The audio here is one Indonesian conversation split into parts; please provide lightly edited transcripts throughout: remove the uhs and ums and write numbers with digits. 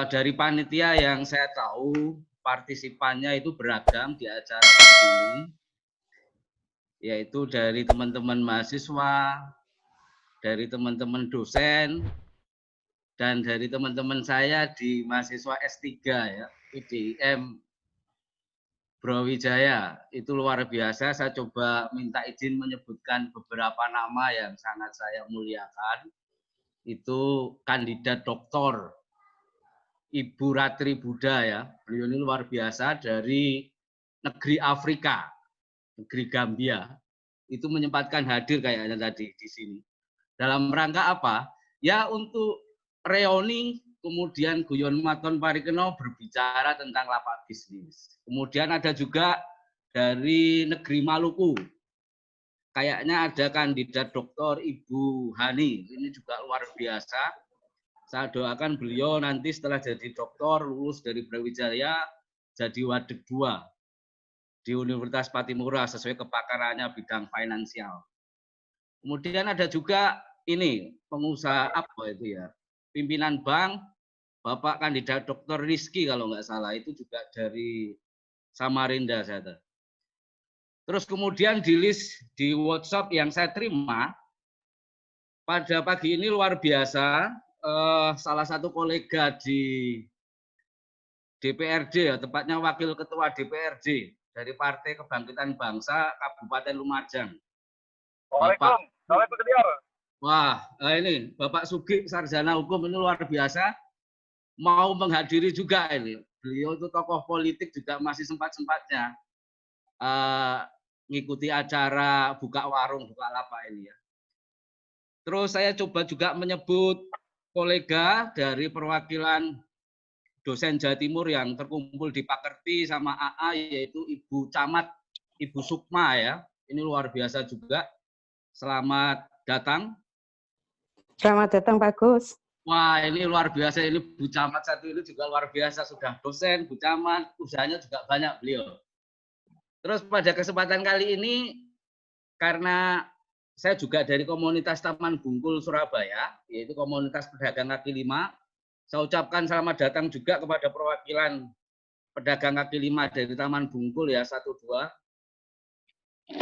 dari panitia yang saya tahu partisipannya itu beragam di acara ini, yaitu dari teman-teman mahasiswa, dari teman-teman dosen, dan dari teman-teman saya di mahasiswa S3 ya, UGM Brawijaya. Itu luar biasa. Saya coba minta izin menyebutkan beberapa nama yang sangat saya muliakan. Itu kandidat doktor Ibu Ratri Buddha ya. Beliau ini luar biasa dari negeri Afrika, negeri Gambia. Itu menyempatkan hadir kayaknya tadi di sini. Dalam rangka apa? Ya untuk reuni, kemudian Guyon Maton Parikeno berbicara tentang lapak bisnis. Kemudian ada juga dari negeri Maluku. Kayaknya ada kandidat doktor Ibu Hani. Ini juga luar biasa. Saya doakan beliau nanti setelah jadi doktor, lulus dari Brawijaya, jadi wadek 2 di Universitas Patimura sesuai kepakarannya bidang finansial. Kemudian ada juga ini pengusaha apa itu ya, pimpinan bank, Bapak kandidat Dr. Rizky kalau nggak salah, itu juga dari Samarinda saya. Terus kemudian di list di WhatsApp yang saya terima pada pagi ini luar biasa, salah satu kolega di DPRD ya, tepatnya Wakil Ketua DPRD dari Partai Kebangkitan Bangsa Kabupaten Lumajang. Bapak, wah ini Bapak Sugi sarjana hukum ini luar biasa, mau menghadiri juga ini. Beliau itu tokoh politik juga masih sempat-sempatnya ngikuti acara buka warung, buka lapak ini ya. Terus saya coba juga menyebut kolega dari perwakilan dosen Jawa Timur yang terkumpul di Pakerti sama AA, yaitu Ibu Camat, Ibu Sukma ya. Ini luar biasa juga. Selamat datang. Selamat datang Pak Gus. Wah ini luar biasa, ini Bu Camat satu ini juga luar biasa. Sudah dosen, Bu Camat, usahanya juga banyak beliau. Terus pada kesempatan kali ini, karena saya juga dari komunitas Taman Bungkul Surabaya, yaitu komunitas pedagang kaki 5, saya ucapkan selamat datang juga kepada perwakilan pedagang kaki 5 dari Taman Bungkul ya, 1, 2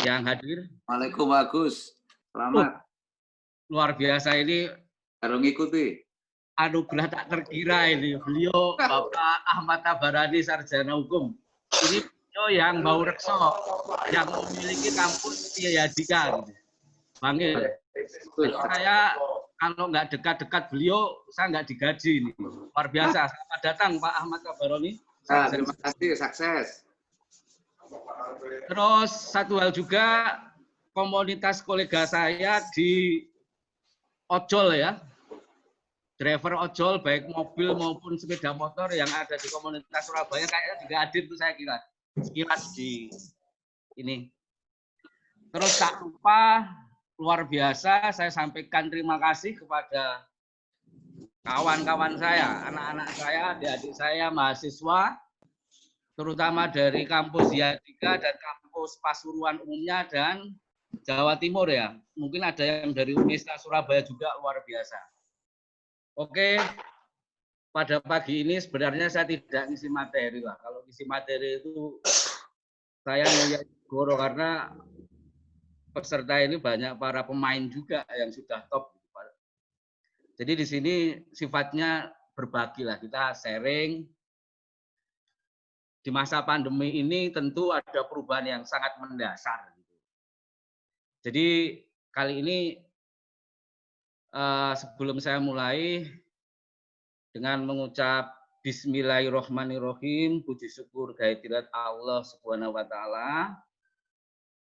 yang hadir. Waalaikumsalam Pak Gus. Selamat. Luar biasa ini. Harus ngikuti. Anugerah tak terkira ini. Beliau Bapak Ahmad Tabarani sarjana hukum. Ini beliau yang Bau Rekso, yang memiliki kampus Yadika. Bangil. Saya kalau nggak dekat-dekat beliau, saya nggak digaji ini. Luar biasa. Selamat datang Pak Ahmad Tabarani. Nah, terima kasih, sukses. Terus satu hal juga, komunitas kolega saya di ojol ya, driver ojol baik mobil maupun sepeda motor yang ada di komunitas Surabaya kayaknya juga hadir tuh saya kira sekilas di ini. Terus tak lupa luar biasa saya sampaikan terima kasih kepada kawan-kawan saya, anak-anak saya, adik-adik saya, mahasiswa, terutama dari kampus Yadika dan kampus Pasuruan umumnya dan Jawa Timur ya. Mungkin ada yang dari Universitas Surabaya juga luar biasa. Oke, pada pagi ini sebenarnya saya tidak ngisi materi lah. Kalau ngisi materi itu saya ngelihat goro karena peserta ini banyak para pemain juga yang sudah top. Jadi di sini sifatnya berbagi lah, kita sharing. Di masa pandemi ini tentu ada perubahan yang sangat mendasar. Jadi kali ini sebelum saya mulai dengan mengucap Bismillahirrahmanirrahim, puji syukur kehadirat Allah Subhanahu wa taala.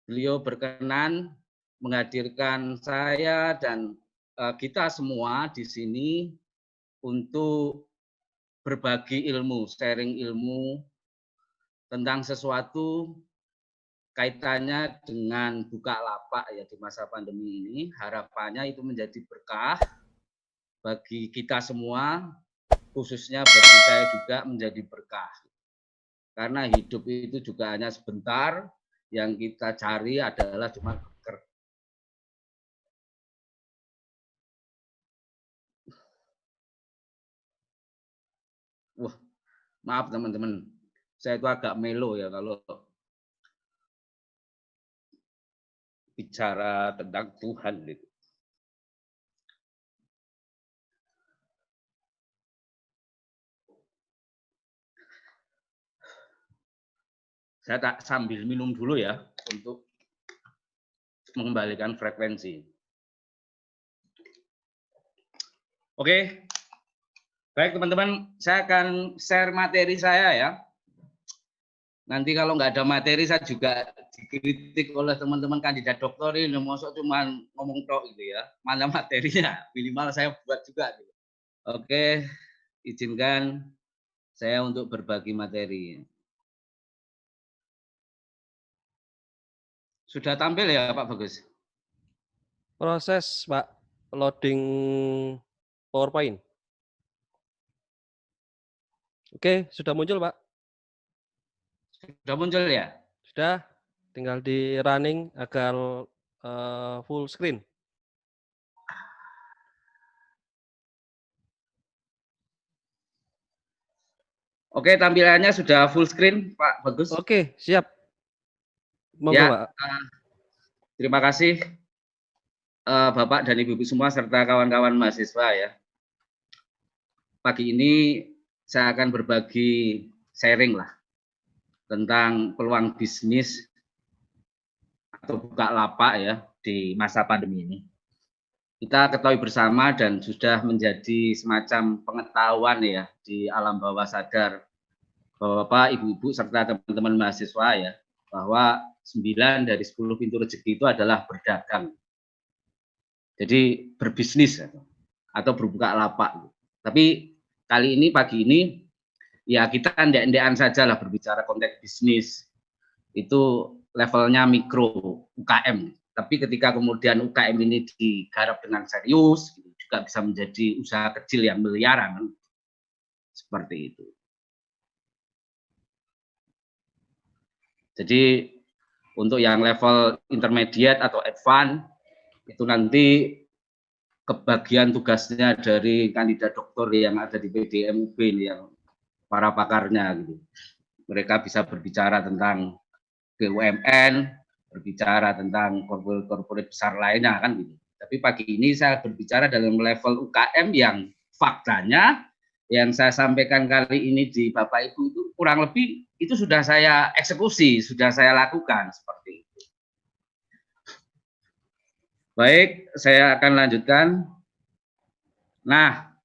Beliau berkenan menghadirkan saya dan kita semua di sini untuk berbagi ilmu, sharing ilmu tentang sesuatu kaitannya dengan buka lapak ya di masa pandemi ini. Harapannya itu menjadi berkah bagi kita semua, khususnya bagi saya juga menjadi berkah. Karena hidup itu juga hanya sebentar, yang kita cari adalah cuma Maaf teman-teman, saya itu agak melo ya kalau bicara tentang Tuhan gitu. Saya tak sambil minum dulu ya untuk mengembalikan frekuensi. Oke, baik teman-teman, saya akan share materi saya ya. Nanti kalau nggak ada materi saya juga dikritik oleh teman-teman kandidat doktor ini, masuk cuma ngomong tok gitu ya. Mana materinya? Minimal saya buat juga. Gitu. Oke, izinkan saya untuk berbagi materi. Sudah tampil ya Pak Bagus? Proses Pak, loading PowerPoint. Oke, sudah muncul Pak. Sudah muncul ya? Sudah, tinggal di running agar full screen. Oke, tampilannya sudah full screen Pak Bagus. Oke, siap. Monggo Ya, Pak. Terima kasih Bapak dan Ibu-ibu semua serta kawan-kawan mahasiswa ya. Pagi ini saya akan berbagi sharing lah tentang peluang bisnis atau buka lapak ya di masa pandemi ini. Kita ketahui bersama dan sudah menjadi semacam pengetahuan ya di alam bawah sadar Bapak, Ibu-ibu serta teman-teman mahasiswa ya bahwa 9 dari 10 pintu rezeki itu adalah berdagang. Jadi berbisnis atau berbuka lapak. Tapi kali ini pagi ini ya kita endek-endekan saja lah berbicara konteks bisnis. Itu levelnya mikro UKM. Tapi ketika kemudian UKM ini digarap dengan serius juga bisa menjadi usaha kecil yang miliaran. Seperti itu. Jadi untuk yang level intermediate atau advance itu nanti kebagian tugasnya dari kandidat doktor yang ada di PDMUB ini yang para pakarnya gitu. Mereka bisa berbicara tentang BUMN, berbicara tentang korporat besar lainnya kan gitu. Tapi pagi ini saya berbicara dalam level UKM yang faktanya yang saya sampaikan kali ini di Bapak Ibu itu kurang lebih itu sudah saya eksekusi, sudah saya lakukan seperti itu. Baik, saya akan lanjutkan. Nah,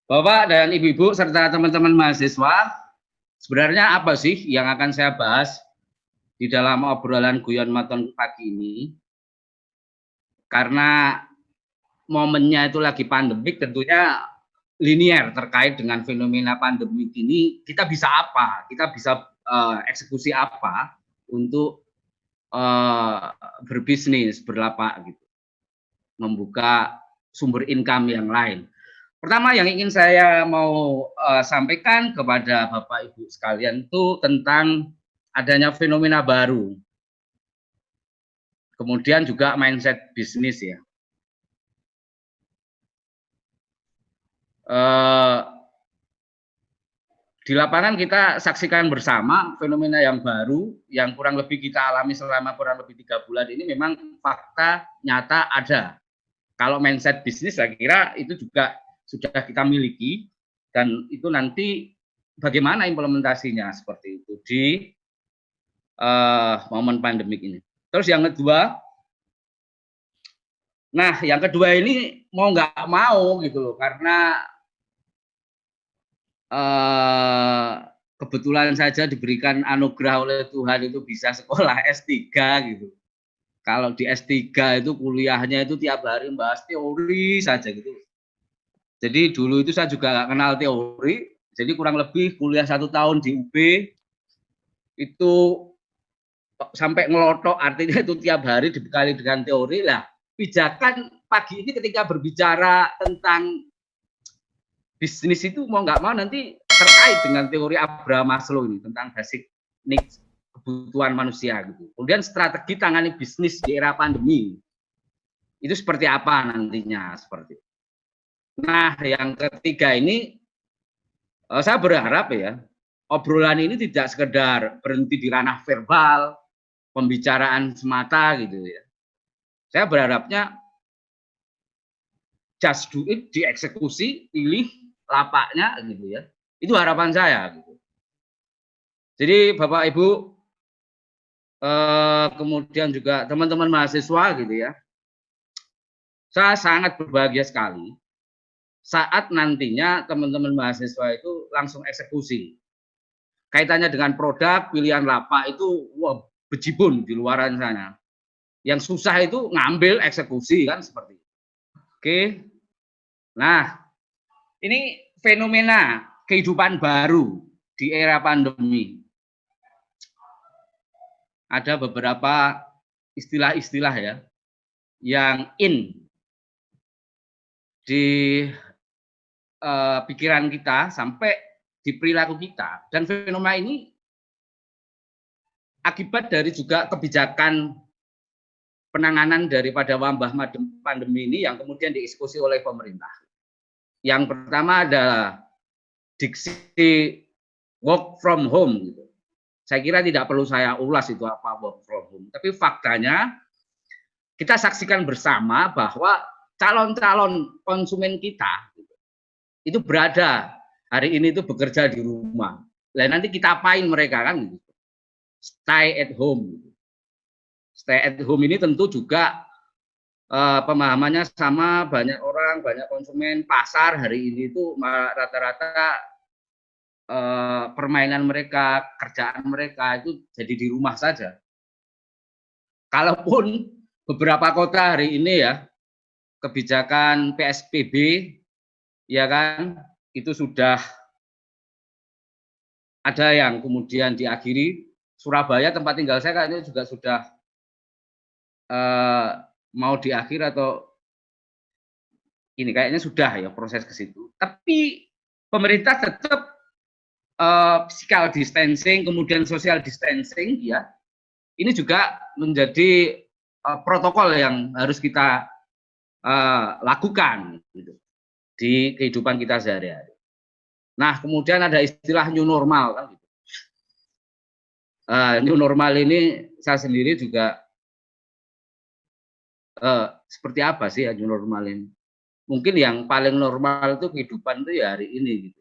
Bapak dan Ibu-ibu serta teman-teman mahasiswa, sebenarnya apa sih yang akan saya bahas di dalam obrolan guyon maton pagi ini? Karena momennya itu lagi pandemik, tentunya linier terkait dengan fenomena pandemi ini, kita bisa apa? Kita bisa eksekusi apa untuk berbisnis, berlapak gitu, membuka sumber income yang lain. Pertama yang ingin saya mau sampaikan kepada Bapak Ibu sekalian itu tentang adanya fenomena baru. Kemudian juga mindset bisnis ya. Di lapangan kita saksikan bersama fenomena yang baru yang kurang lebih kita alami selama kurang lebih 3 bulan ini memang fakta nyata ada. Kalau mindset bisnis saya kira itu juga sudah kita miliki dan itu nanti bagaimana implementasinya seperti itu di momen pandemik ini. Terus yang kedua, ini mau nggak mau gitu loh karena kebetulan saja diberikan anugerah oleh Tuhan itu bisa sekolah S3 gitu. Kalau di S3 itu kuliahnya itu tiap hari membahas teori saja gitu. Jadi dulu itu saya juga nggak kenal teori, jadi kurang lebih kuliah 1 tahun di UB itu sampai ngelotok, artinya itu tiap hari dibekali dengan teori lah. Pijakan pagi ini ketika berbicara tentang bisnis itu mau nggak mau nanti terkait dengan teori Abraham Maslow ini tentang basic needs, kebutuhan manusia gitu. Kemudian strategi tangani bisnis di era pandemi itu seperti apa nantinya seperti itu. Nah yang ketiga ini saya berharap ya obrolan ini tidak sekedar berhenti di ranah verbal, pembicaraan semata gitu ya. Saya berharapnya just do it, dieksekusi, pilih lapaknya gitu ya. Itu harapan saya gitu. Jadi Bapak Ibu, kemudian juga teman-teman mahasiswa gitu ya. Saya sangat berbahagia sekali saat nantinya teman-teman mahasiswa itu langsung eksekusi. Kaitannya dengan produk, pilihan lapak itu wah, bejibun di luaran sana. Yang susah itu ngambil eksekusi kan seperti itu. Oke. Nah, ini fenomena kehidupan baru di era pandemi. Ada beberapa istilah-istilah ya yang in di pikiran kita sampai di perilaku kita, dan fenomena ini akibat dari juga kebijakan penanganan daripada wabah pandemi ini yang kemudian dieksekusi oleh pemerintah. Yang pertama adalah diksi work from home gitu. Saya kira tidak perlu saya ulas itu apa work from home, tapi faktanya kita saksikan bersama bahwa calon-calon konsumen kita itu berada hari ini itu bekerja di rumah. Lah nanti kita apain mereka kan gitu. Stay at home. Stay at home ini tentu juga pemahamannya sama, banyak orang, banyak konsumen pasar hari ini itu rata-rata permainan mereka, kerjaan mereka itu jadi di rumah saja. Kalaupun beberapa kota hari ini ya kebijakan PSBB ya kan itu sudah ada yang kemudian diakhiri. Surabaya tempat tinggal saya kayaknya juga sudah mau diakhir atau ini kayaknya sudah ya proses ke situ. Tapi pemerintah tetap physical distancing, kemudian social distancing ya. Ini juga menjadi protokol yang harus kita lakukan gitu, di kehidupan kita sehari-hari. Nah, kemudian ada istilah new normal kan gitu. New normal ini saya sendiri juga seperti apa sih ya new normal ini? Mungkin yang paling normal itu kehidupan itu ya hari ini gitu.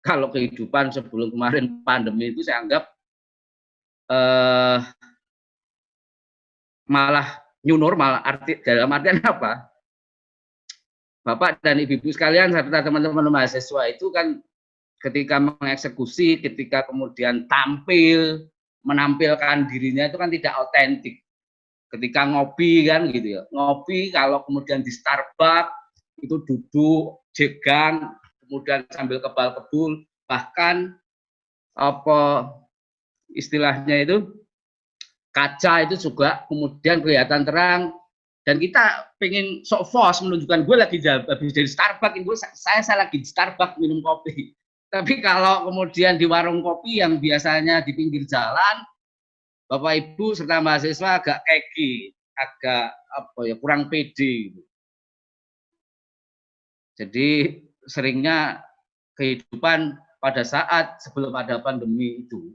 Kalau kehidupan sebelum kemarin pandemi itu saya anggap malah new normal, dalam artian apa? Bapak dan Ibu sekalian serta teman-teman mahasiswa itu kan ketika mengeksekusi, ketika kemudian tampil, menampilkan dirinya itu kan tidak otentik. Ketika ngopi kan gitu ya, ngopi kalau kemudian di Starbucks itu duduk, jegang, kemudian sambil kebal-kebul, bahkan apa istilahnya itu kaca itu juga kemudian kelihatan terang, dan kita pengen sok fos menunjukkan gue lagi habis dari Starbucks, saya lagi di Starbucks minum kopi. Tapi kalau kemudian di warung kopi yang biasanya di pinggir jalan, Bapak Ibu serta mahasiswa agak keki, agak apa ya kurang pede. Jadi seringnya kehidupan pada saat sebelum ada pandemi itu,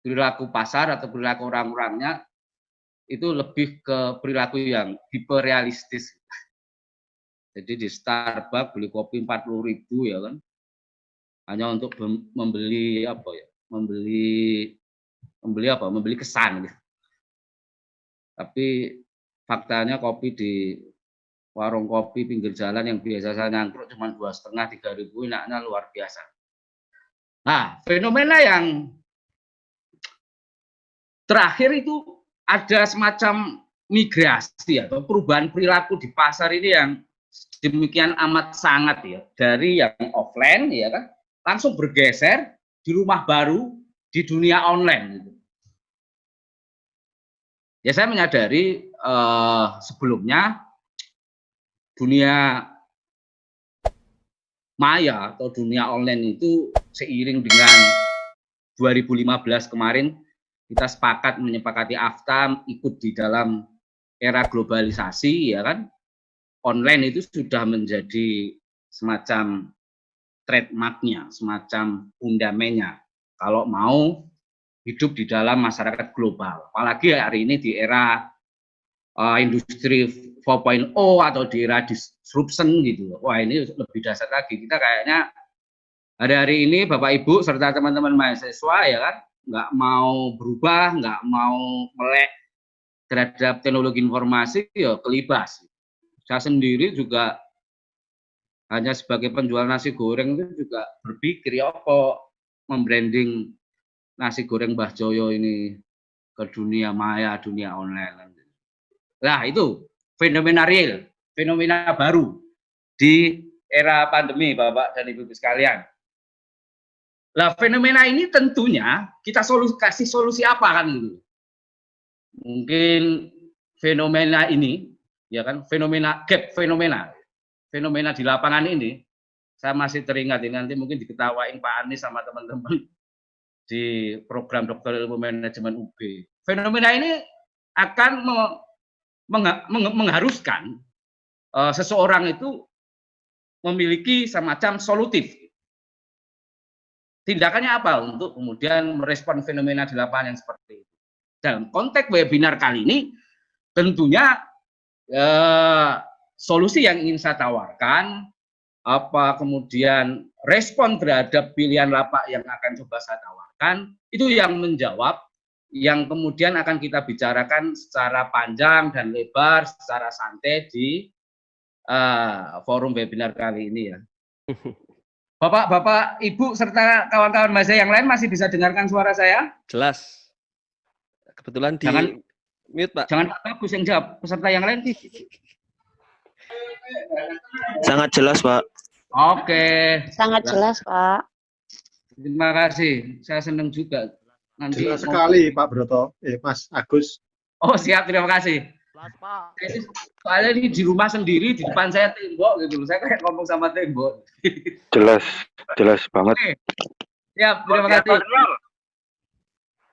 perilaku pasar atau perilaku orang-orangnya itu lebih ke perilaku yang hiperrealistis. Jadi di Starbucks beli kopi 40.000 ya kan, hanya untuk membeli apa ya, membeli kesan gitu. Tapi faktanya kopi di warung kopi pinggir jalan yang biasa saya nyangkruk cuma 2,5–3.000, enaknya luar biasa. Nah, fenomena yang terakhir itu ada semacam migrasi atau perubahan perilaku di pasar ini yang demikian amat sangat ya, dari yang offline ya kan langsung bergeser di rumah baru di dunia online gitu. Ya saya menyadari sebelumnya dunia maya atau dunia online itu seiring dengan 2015 kemarin kita menyepakati AFTA ikut di dalam era globalisasi ya kan, online itu sudah menjadi semacam trademarknya, semacam fundamennya. kalau mau hidup di dalam masyarakat global. Apalagi hari ini di era industri 4.0 atau di era disruption gitu. Wah, ini lebih dasar lagi. Kita kayaknya hari-hari ini Bapak Ibu serta teman-teman mahasiswa ya kan nggak mau berubah, nggak mau melek terhadap teknologi informasi, ya kelibas. Saya sendiri juga hanya sebagai penjual nasi goreng itu juga berpikir ya apa membranding nasi goreng Mbah Joyo ini ke dunia maya, dunia online. Nah itu fenomena real, fenomena baru di era pandemi Bapak dan Ibu sekalian. Nah fenomena ini tentunya kita kasih solusi apa kan gitu. Mungkin fenomena ini ya kan fenomena gap fenomena di lapangan ini saya masih teringat ini nanti mungkin diketawain Pak Anies sama teman-teman di program Doktor Ilmu Manajemen UB. Fenomena ini akan mengharuskan seseorang itu memiliki semacam solutif. Tindakannya apa untuk kemudian merespon fenomena di lapangan yang seperti itu. Dalam konteks webinar kali ini tentunya solusi yang ingin saya tawarkan, apa kemudian respon terhadap pilihan lapak yang akan coba saya tawarkan, itu yang menjawab, yang kemudian akan kita bicarakan secara panjang dan lebar, secara santai di forum webinar kali ini ya. Bapak, Ibu, serta kawan-kawan mahasiswa yang lain masih bisa dengarkan suara saya? Jelas. Kebetulan di mute, Pak. Jangan Pak Bagus yang jawab, peserta yang lain. Sangat jelas, Pak. Oke. Sangat jelas, Pak. Terima kasih. Saya senang juga. Nanti jelas sekali, Pak Broto. Mas Agus. Oh, siap. Terima kasih. Jelas, Pak. Soalnya ini di rumah sendiri, di depan saya tembok gitu. Saya kayak ngomong sama tembok. Jelas banget. Oke. Siap. Terima kasih.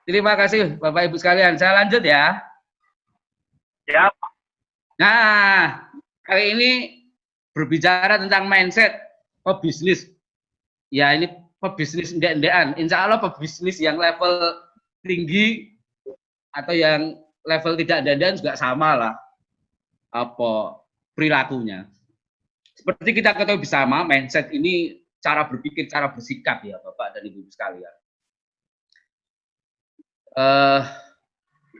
Terima kasih, Bapak Ibu sekalian. Saya lanjut ya. Siap. Nah, kali ini berbicara tentang mindset pebisnis. Ya, ini pebisnis ndek-ndekan. Insya Allah pebisnis yang level tinggi atau yang level tidak ndek-ndekan juga sama lah apa perilakunya. Seperti kita ketahui bersama, mindset ini cara berpikir, cara bersikap ya Bapak dan Ibu sekalian.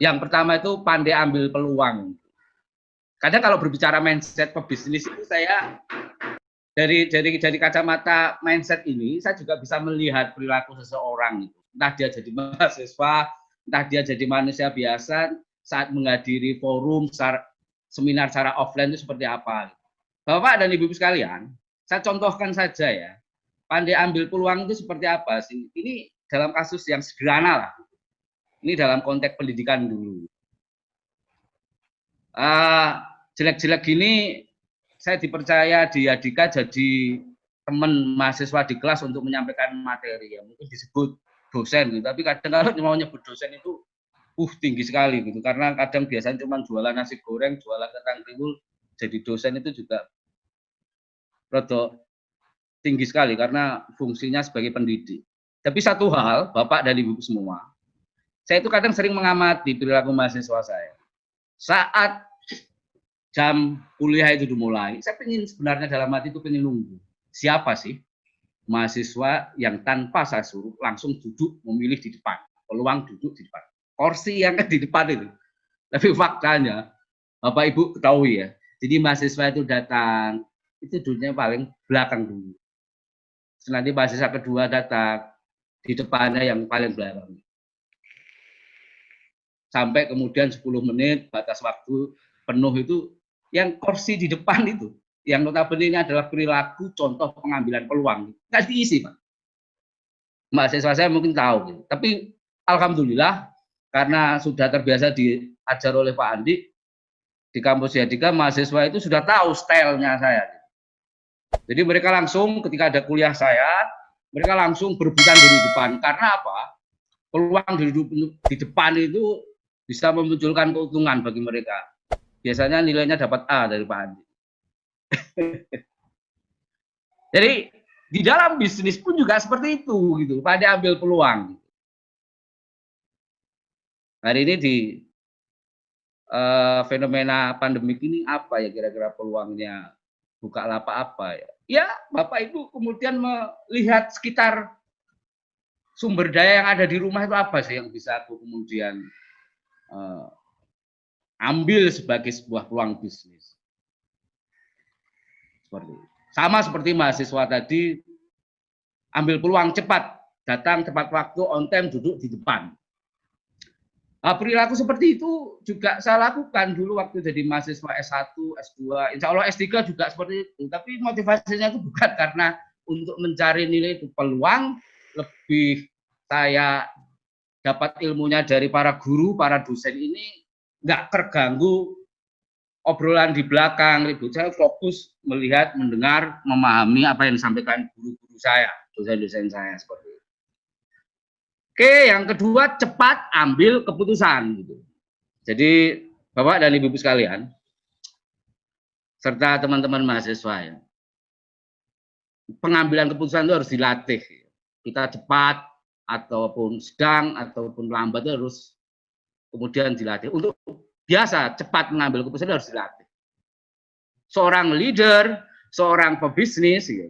Yang pertama itu pandai ambil peluang. Kadang kalau berbicara mindset pebisnis itu saya dari kacamata mindset ini saya juga bisa melihat perilaku seseorang itu. Entah dia jadi mahasiswa, entah dia jadi manusia biasa saat menghadiri forum, seminar secara offline itu seperti apa. Bapak dan Ibu sekalian, saya contohkan saja ya. Pandai ambil peluang itu seperti apa sih? Ini dalam kasus yang sederhana lah. Ini dalam konteks pendidikan dulu. Jelek-jelek gini saya dipercaya di Yadika jadi teman mahasiswa di kelas untuk menyampaikan materi ya mungkin disebut dosen gitu, tapi kadang kalau mau nyebut dosen itu tinggi sekali gitu karena kadang biasanya cuma jualan nasi goreng, jualan kentang kriwul, jadi dosen itu juga rada tinggi sekali karena fungsinya sebagai pendidik. Tapi satu hal Bapak dan Ibu semua, saya itu kadang sering mengamati perilaku mahasiswa saya. Saat jam kuliah itu dimulai, saya sebenarnya dalam hati itu pengen nunggu. Siapa sih mahasiswa yang tanpa saya suruh langsung duduk memilih di depan, peluang duduk di depan. Kursi yang di depan itu. Tapi faktanya, Bapak Ibu ketahui ya, jadi mahasiswa itu datang, itu duduknya paling belakang dulu. Nanti mahasiswa kedua datang, di depannya yang paling belakang. Sampai kemudian 10 menit, batas waktu penuh itu, yang kursi di depan itu, yang notabene ini adalah perilaku contoh pengambilan peluang. Nggak diisi, Pak. Mahasiswa saya mungkin tahu. Gitu. Tapi alhamdulillah, karena sudah terbiasa diajar oleh Pak Andi, di kampus Yadika, mahasiswa itu sudah tahu stylenya saya. Jadi mereka langsung ketika ada kuliah saya, mereka langsung berebutan di depan. Karena apa? Peluang di depan itu bisa memunculkan keuntungan bagi mereka. Biasanya nilainya dapat A dari Pak Andi. Jadi di dalam bisnis pun juga seperti itu gitu. Pada ambil peluang. Hari ini di fenomena pandemik ini apa ya kira-kira peluangnya Bukalapak apa ya? Ya, Bapak Ibu kemudian melihat sekitar sumber daya yang ada di rumah itu apa sih yang bisa aku kemudian ambil sebagai sebuah peluang bisnis. Sama seperti mahasiswa tadi, ambil peluang cepat, datang tepat waktu, on time, duduk di depan. Perilaku seperti itu juga saya lakukan dulu waktu jadi mahasiswa S1, S2, insya Allah S3 juga seperti itu. Tapi motivasinya itu bukan karena untuk mencari nilai itu, peluang, lebih saya dapat ilmunya dari para guru, para dosen ini nggak terganggu obrolan di belakang, ribut. Saya fokus melihat, mendengar, memahami apa yang disampaikan guru-guru saya, dosen-dosen saya seperti itu. Oke, yang kedua cepat ambil keputusan gitu. Jadi Bapak dan Ibu sekalian, serta teman-teman mahasiswa ya, pengambilan keputusan itu harus dilatih. Kita cepat ataupun sedang ataupun lambat itu harus kemudian dilatih. Untuk biasa cepat mengambil keputusan harus dilatih. Seorang leader, seorang pebisnis, ya,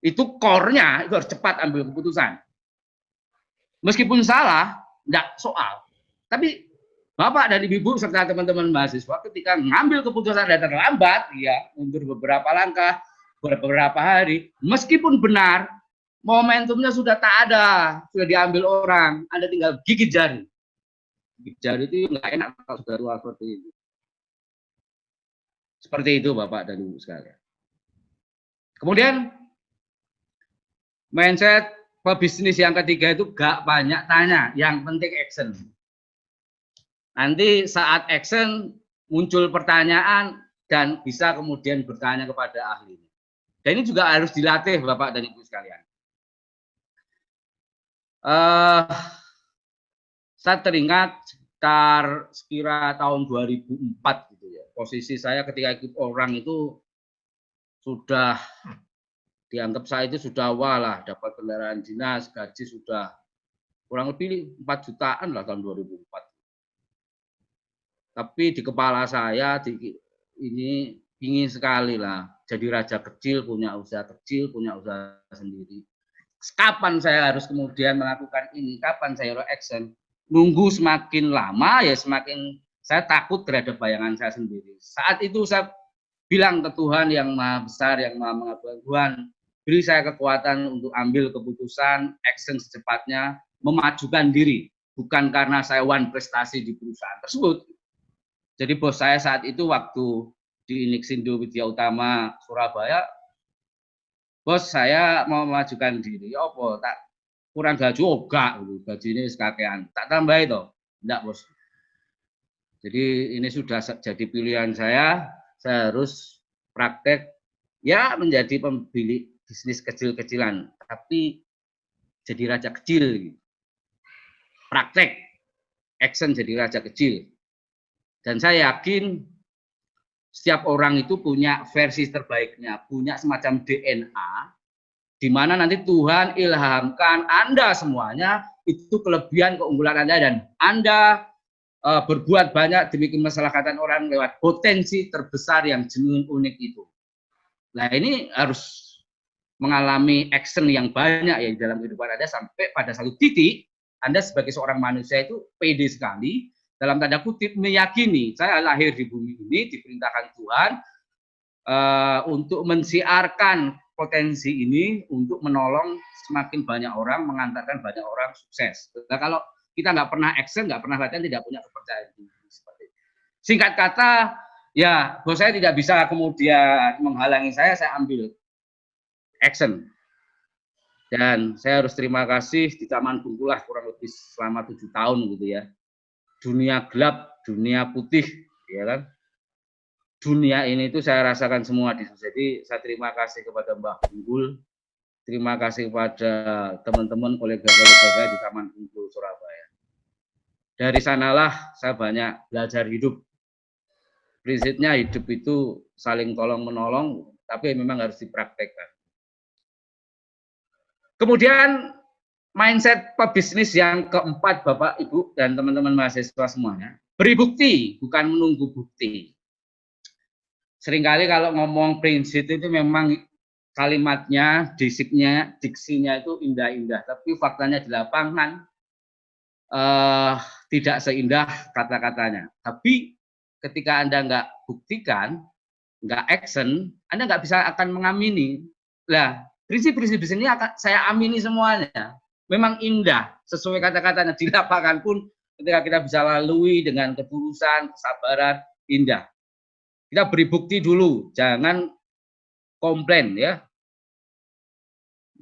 itu core-nya itu harus cepat ambil keputusan. Meskipun salah, enggak soal. Tapi Bapak dan Ibu serta teman-teman mahasiswa ketika mengambil keputusan dan terlambat, ya, mundur beberapa langkah, beberapa hari, meskipun benar, momentumnya sudah tak ada, sudah diambil orang, Anda tinggal gigit jari. Gigit jari itu enggak enak kalau sudah tua seperti itu. Seperti itu Bapak dan Ibu sekalian. Kemudian mindset pebisnis yang ketiga itu gak banyak tanya, yang penting action. Nanti saat action muncul pertanyaan dan bisa kemudian bertanya kepada ahli. Dan ini juga harus dilatih Bapak dan Ibu sekalian. Saya teringat sekira tahun 2004 gitu ya. Posisi saya ketika ikut orang itu sudah dianggap saya itu sudah wah dapat kendaraan dinas, gaji sudah kurang lebih 4 jutaan lah tahun 2004. Tapi di kepala saya ini ingin sekali lah jadi raja kecil, punya usaha kecil, punya usaha sendiri. Kapan saya harus kemudian melakukan ini? Kapan saya harus action? Nunggu semakin lama ya semakin saya takut terhadap bayangan saya sendiri. Saat itu saya bilang ke Tuhan yang Maha Besar, yang Maha Mengabulkan, Tuhan, beri saya kekuatan untuk ambil keputusan, action secepatnya, memajukan diri. Bukan karena saya prestasi di perusahaan tersebut. Jadi bos saya saat itu waktu di Inixindo Widya Utama Surabaya, bos saya mau memajukan diri. Apa? Tak kurang gaji, enggak. Gaji ini sekakean. Tak tambah itu. Enggak bos. Jadi ini sudah jadi pilihan saya harus praktek ya menjadi pemilik bisnis kecil-kecilan, tapi jadi raja kecil. Praktek, action jadi raja kecil. Dan saya yakin setiap orang itu punya versi terbaiknya, punya semacam DNA, di mana nanti Tuhan ilhamkan Anda semuanya, itu kelebihan keunggulan Anda, dan Anda berbuat banyak demi kemaslahatan orang lewat potensi terbesar yang genuine unik itu. Nah ini harus mengalami action yang banyak ya dalam kehidupan Anda sampai pada satu titik Anda sebagai seorang manusia itu pede sekali, dalam tanda kutip meyakini saya lahir di bumi ini diperintahkan Tuhan untuk mensiarkan potensi ini untuk menolong semakin banyak orang, mengantarkan banyak orang sukses. Nah kalau kita nggak pernah action, nggak pernah latihan, tidak punya kepercayaan diri seperti itu. Singkat kata, ya bos saya tidak bisa kemudian menghalangi saya ambil action. Dan saya harus terima kasih di Taman Bungkul kurang lebih selama 7 tahun gitu ya. Dunia gelap, dunia putih, ya kan. Dunia ini itu saya rasakan semua di situ. Jadi saya terima kasih kepada Mbah Bungkul, terima kasih kepada teman-teman kolega-kolega saya di Taman Bungkul Surabaya. Dari sanalah saya banyak belajar hidup. Prinsipnya hidup itu saling tolong-menolong, tapi memang harus dipraktekkan. Kemudian mindset pebisnis yang keempat, Bapak, Ibu, dan teman-teman mahasiswa semuanya. Beri bukti, bukan menunggu bukti. Seringkali kalau ngomong prinsip itu memang kalimatnya, diksinya itu indah-indah. Tapi faktanya di lapangan tidak seindah kata-katanya. Tapi ketika Anda nggak buktikan, nggak action, Anda nggak bisa akan mengamini. Lah, prinsip-prinsip di sini akan saya amini semuanya. Memang indah, sesuai kata-katanya. Di lapangan pun ketika kita bisa lalui dengan ketulusan, kesabaran, indah. Kita beri bukti dulu, jangan komplain ya.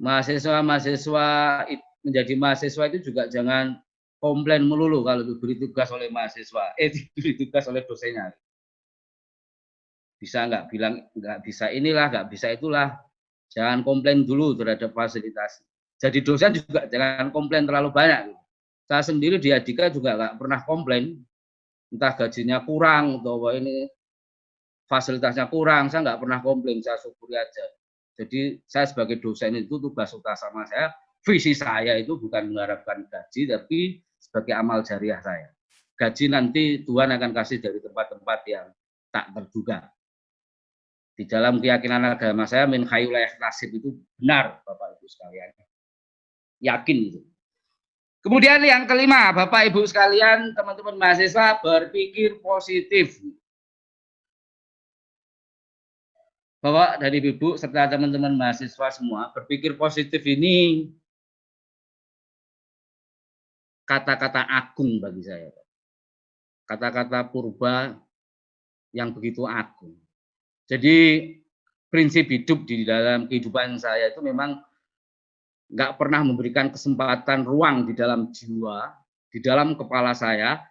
Mahasiswa menjadi mahasiswa itu juga jangan komplain melulu kalau diberi tugas oleh mahasiswa, diberi tugas oleh dosennya. Bisa nggak bilang nggak bisa inilah, nggak bisa itulah. Jangan komplain dulu terhadap fasilitas. Jadi dosen juga jangan komplain terlalu banyak. Saya sendiri di Adika juga nggak pernah komplain, entah gajinya kurang atau ini fasilitasnya kurang, saya nggak pernah komplain, saya syukuri aja. Jadi saya sebagai dosen itu tugas utama saya, visi saya itu bukan mengharapkan gaji, tapi sebagai amal jariah saya. Gaji nanti Tuhan akan kasih dari tempat-tempat yang tak terduga. Di dalam keyakinan agama saya, min khayul ikhlasib itu benar, Bapak Ibu sekalian. Yakin itu. Kemudian yang kelima, Bapak Ibu sekalian, teman-teman mahasiswa, berpikir positif. Bapak dan Ibu serta teman-teman mahasiswa semua, berpikir positif ini kata-kata agung bagi saya. Kata-kata purba yang begitu agung. Jadi prinsip hidup di dalam kehidupan saya itu memang nggak pernah memberikan kesempatan ruang di dalam jiwa, di dalam kepala saya,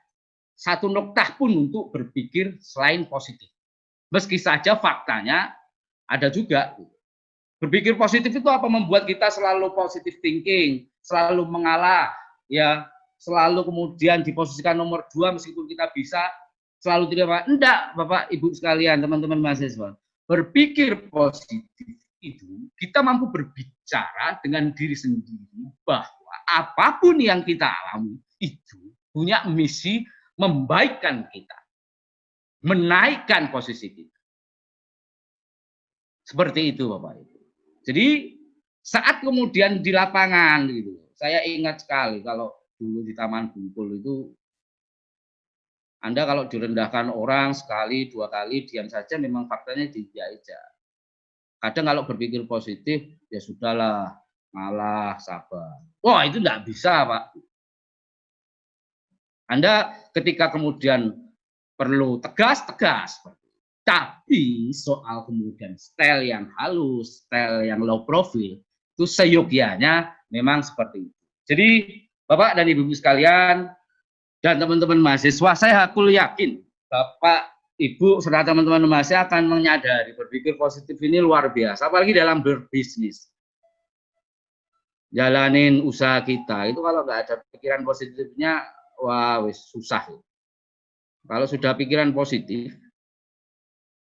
satu noktah pun untuk berpikir selain positif. Meski saja faktanya ada juga. Berpikir positif itu apa? Membuat kita selalu positive thinking, selalu mengalah, ya, selalu kemudian diposisikan nomor 2 meskipun kita bisa, selalu tidak apa. Enggak, Bapak, Ibu sekalian, teman-teman mahasiswa. Berpikir positif itu kita mampu berbicara dengan diri sendiri bahwa apapun yang kita alami itu punya misi membaikkan kita, menaikkan posisi kita. Seperti itu, Bapak Ibu. Jadi saat kemudian di lapangan gitu, saya ingat sekali kalau dulu di Taman Bungkul itu, Anda kalau direndahkan orang sekali, 2 kali, diam saja memang faktanya diinjak-injak. Kadang kalau berpikir positif, ya sudahlah, ngalah, sabar. Wah, itu enggak bisa, Pak. Anda ketika kemudian perlu tegas. Tapi soal kemudian style yang halus, style yang low profile, itu seyogianya memang seperti itu. Jadi, Bapak dan Ibu sekalian, dan teman-teman mahasiswa, saya yakin Bapak, Ibu, serta teman-teman mahasiswa akan menyadari berpikir positif ini luar biasa, apalagi dalam berbisnis. Jalanin usaha kita, itu kalau nggak ada pikiran positifnya, wah, wis susah. Kalau sudah pikiran positif,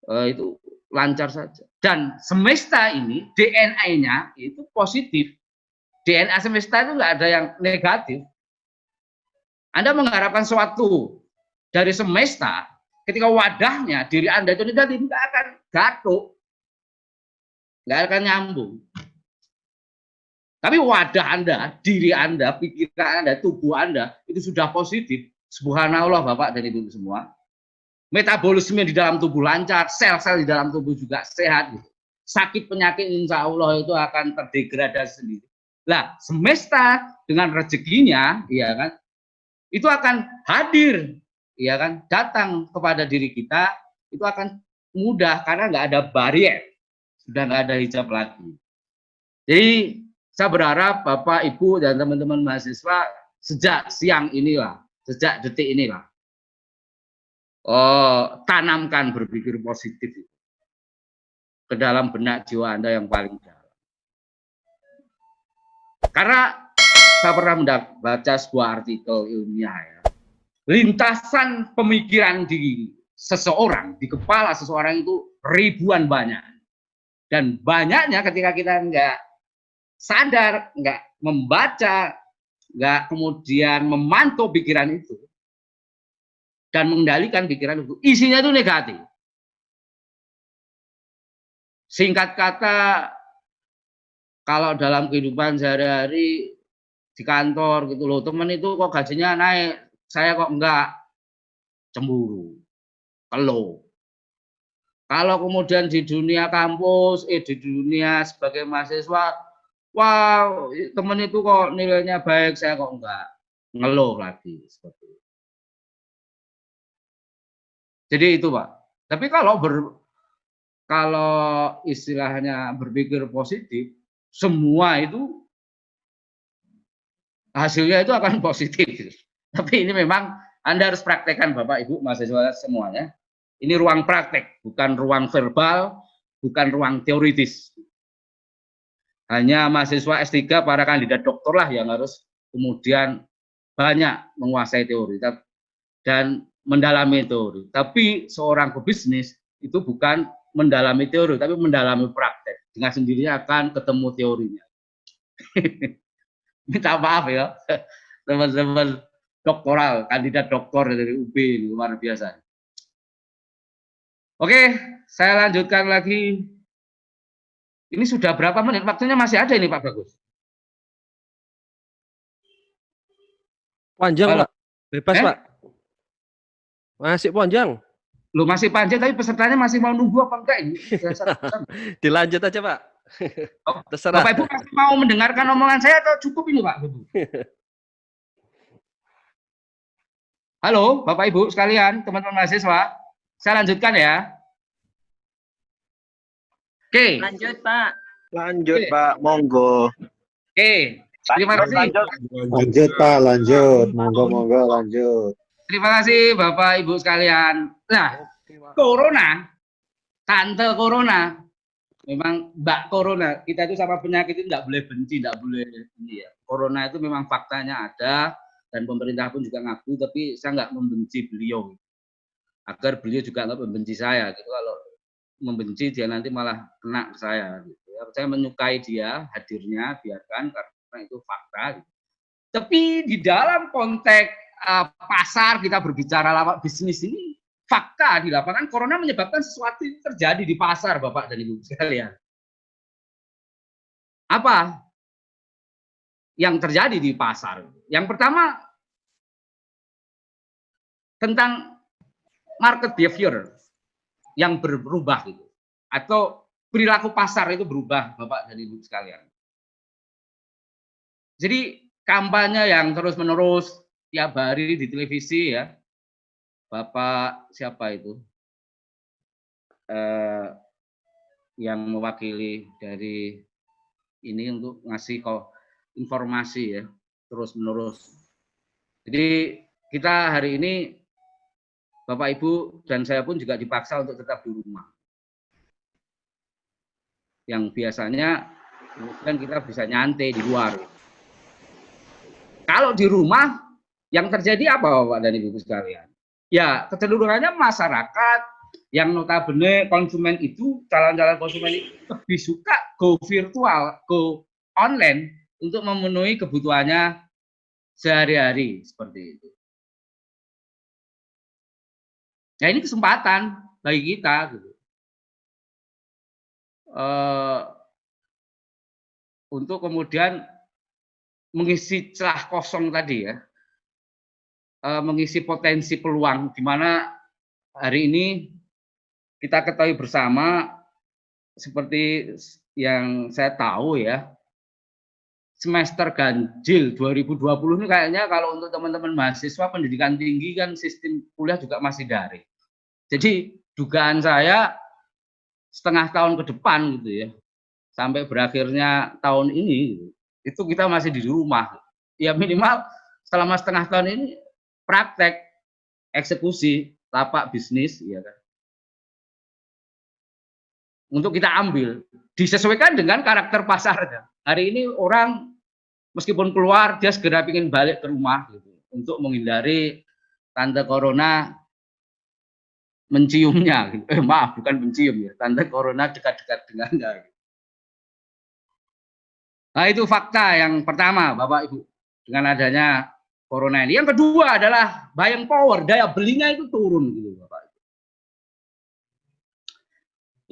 itu lancar saja. Dan semesta ini, DNA-nya itu positif. DNA semesta itu nggak ada yang negatif. Anda mengharapkan sesuatu dari semesta, ketika wadahnya diri Anda itu negatif, nggak akan gatuk, nggak akan nyambung. Tapi wadah Anda, diri Anda, pikiran Anda, tubuh Anda itu sudah positif. Subhanallah, Bapak dan Ibu semua. Metabolisme di dalam tubuh lancar, sel-sel di dalam tubuh juga sehat. Sakit penyakit insya Allah itu akan terdegradasi sendiri. Lah, semesta dengan rezekinya, ya kan, itu akan hadir, ya kan, datang kepada diri kita, itu akan mudah karena nggak ada barier, sudah nggak ada hijab lagi. Jadi saya berharap Bapak, Ibu, dan teman-teman mahasiswa sejak siang inilah, sejak detik inilah, tanamkan berpikir positif ke dalam benak jiwa Anda yang paling dalam. Karena saya pernah membaca sebuah artikel ilmiah ya. Lintasan pemikiran di seseorang, di kepala seseorang itu ribuan banyak. Dan banyaknya ketika kita nggak sadar, nggak membaca, nggak kemudian memantau pikiran itu dan mengendalikan pikiran itu, isinya itu negatif. Singkat kata, kalau dalam kehidupan sehari-hari di kantor gitu loh, teman itu kok gajinya naik, saya kok enggak, cemburu, keluh. Kalau kemudian di dunia kampus, di dunia sebagai mahasiswa, wow, teman itu kok nilainya baik, saya kok enggak, ngeluh lagi seperti itu. Jadi itu Pak. Tapi kalau istilahnya berpikir positif, semua itu hasilnya itu akan positif. Tapi ini memang Anda harus praktekkan Bapak Ibu mahasiswa semuanya. Ini ruang praktek, bukan ruang verbal, bukan ruang teoritis. Hanya mahasiswa S3 para kandidat doktor lah yang harus kemudian banyak menguasai teori dan mendalami teori. Tapi seorang pebisnis itu bukan mendalami teori, tapi mendalami praktek. Dengan sendirinya akan ketemu teorinya. Minta maaf ya, teman-teman doktoral, kandidat doktor dari UB, luar biasa. Oke, saya lanjutkan lagi. Ini sudah berapa menit? Waktunya masih ada ini Pak Bagus. Panjang, Halo. Pak. Bebas, Pak. Masih panjang. Loh, masih panjang, tapi pesertanya masih mau nunggu apa enggak ini? Dilanjut aja, Pak. Terserah. Bapak Ibu masih mau mendengarkan omongan saya atau cukup ini Pak Ibu? Halo, Bapak Ibu sekalian, teman-teman mahasiswa. Saya lanjutkan ya. Oke. Lanjut, Pak. Lanjut, Oke. Pak. Monggo. Oke. Terima kasih. Lanjut, Pak. Lanjut. Monggo, lanjut. Terima kasih Bapak Ibu sekalian. Nah, Corona, Tante Corona, memang Mbak Corona, kita itu sama penyakit itu tidak boleh benci, tidak boleh ini ya. Corona itu memang faktanya ada dan pemerintah pun juga ngaku, tapi saya nggak membenci beliau. Agar beliau juga nggak membenci saya. Gitu. Kalau membenci dia nanti malah kena ke saya. Gitu. Saya menyukai dia hadirnya, biarkan karena itu fakta. Gitu. Tapi di dalam konteks pasar kita berbicara lama bisnis ini, fakta di lapangan corona menyebabkan sesuatu yang terjadi di pasar, Bapak dan Ibu sekalian. Apa yang terjadi di pasar? Yang pertama tentang market behavior yang berubah gitu, atau perilaku pasar itu berubah, Bapak dan Ibu sekalian. Jadi kampanye yang terus-menerus tiap hari di televisi ya, Bapak siapa itu yang mewakili dari ini untuk ngasih informasi ya terus-menerus. Jadi kita hari ini Bapak Ibu dan saya pun juga dipaksa untuk tetap di rumah. Yang biasanya kan kita bisa nyantai di luar. Kalau di rumah yang terjadi apa Bapak dan Ibu sekalian? Ya kecenderungannya masyarakat yang notabene konsumen itu, calon-calon konsumen itu lebih suka go virtual, go online untuk memenuhi kebutuhannya sehari-hari seperti itu. Ya ini kesempatan bagi kita gitu. Untuk kemudian mengisi celah kosong tadi ya, mengisi potensi peluang di mana hari ini kita ketahui bersama seperti yang saya tahu ya, semester ganjil 2020 ini kayaknya kalau untuk teman-teman mahasiswa pendidikan tinggi kan sistem kuliah juga masih daring. Jadi dugaan saya setengah tahun ke depan gitu ya, sampai berakhirnya tahun ini itu kita masih di rumah. Ya minimal selama setengah tahun ini praktek eksekusi lapak bisnis ya kan. Untuk kita ambil disesuaikan dengan karakter pasarnya. Hari ini orang meskipun keluar dia segera ingin balik ke rumah gitu, untuk menghindari tante corona menciumnya gitu. Maaf bukan mencium ya, tante corona dekat-dekat dengannya gitu. Nah, itu fakta yang pertama, Bapak Ibu, dengan adanya corona ini. Yang kedua adalah buying power, daya belinya itu turun gitu, Bapak Ibu.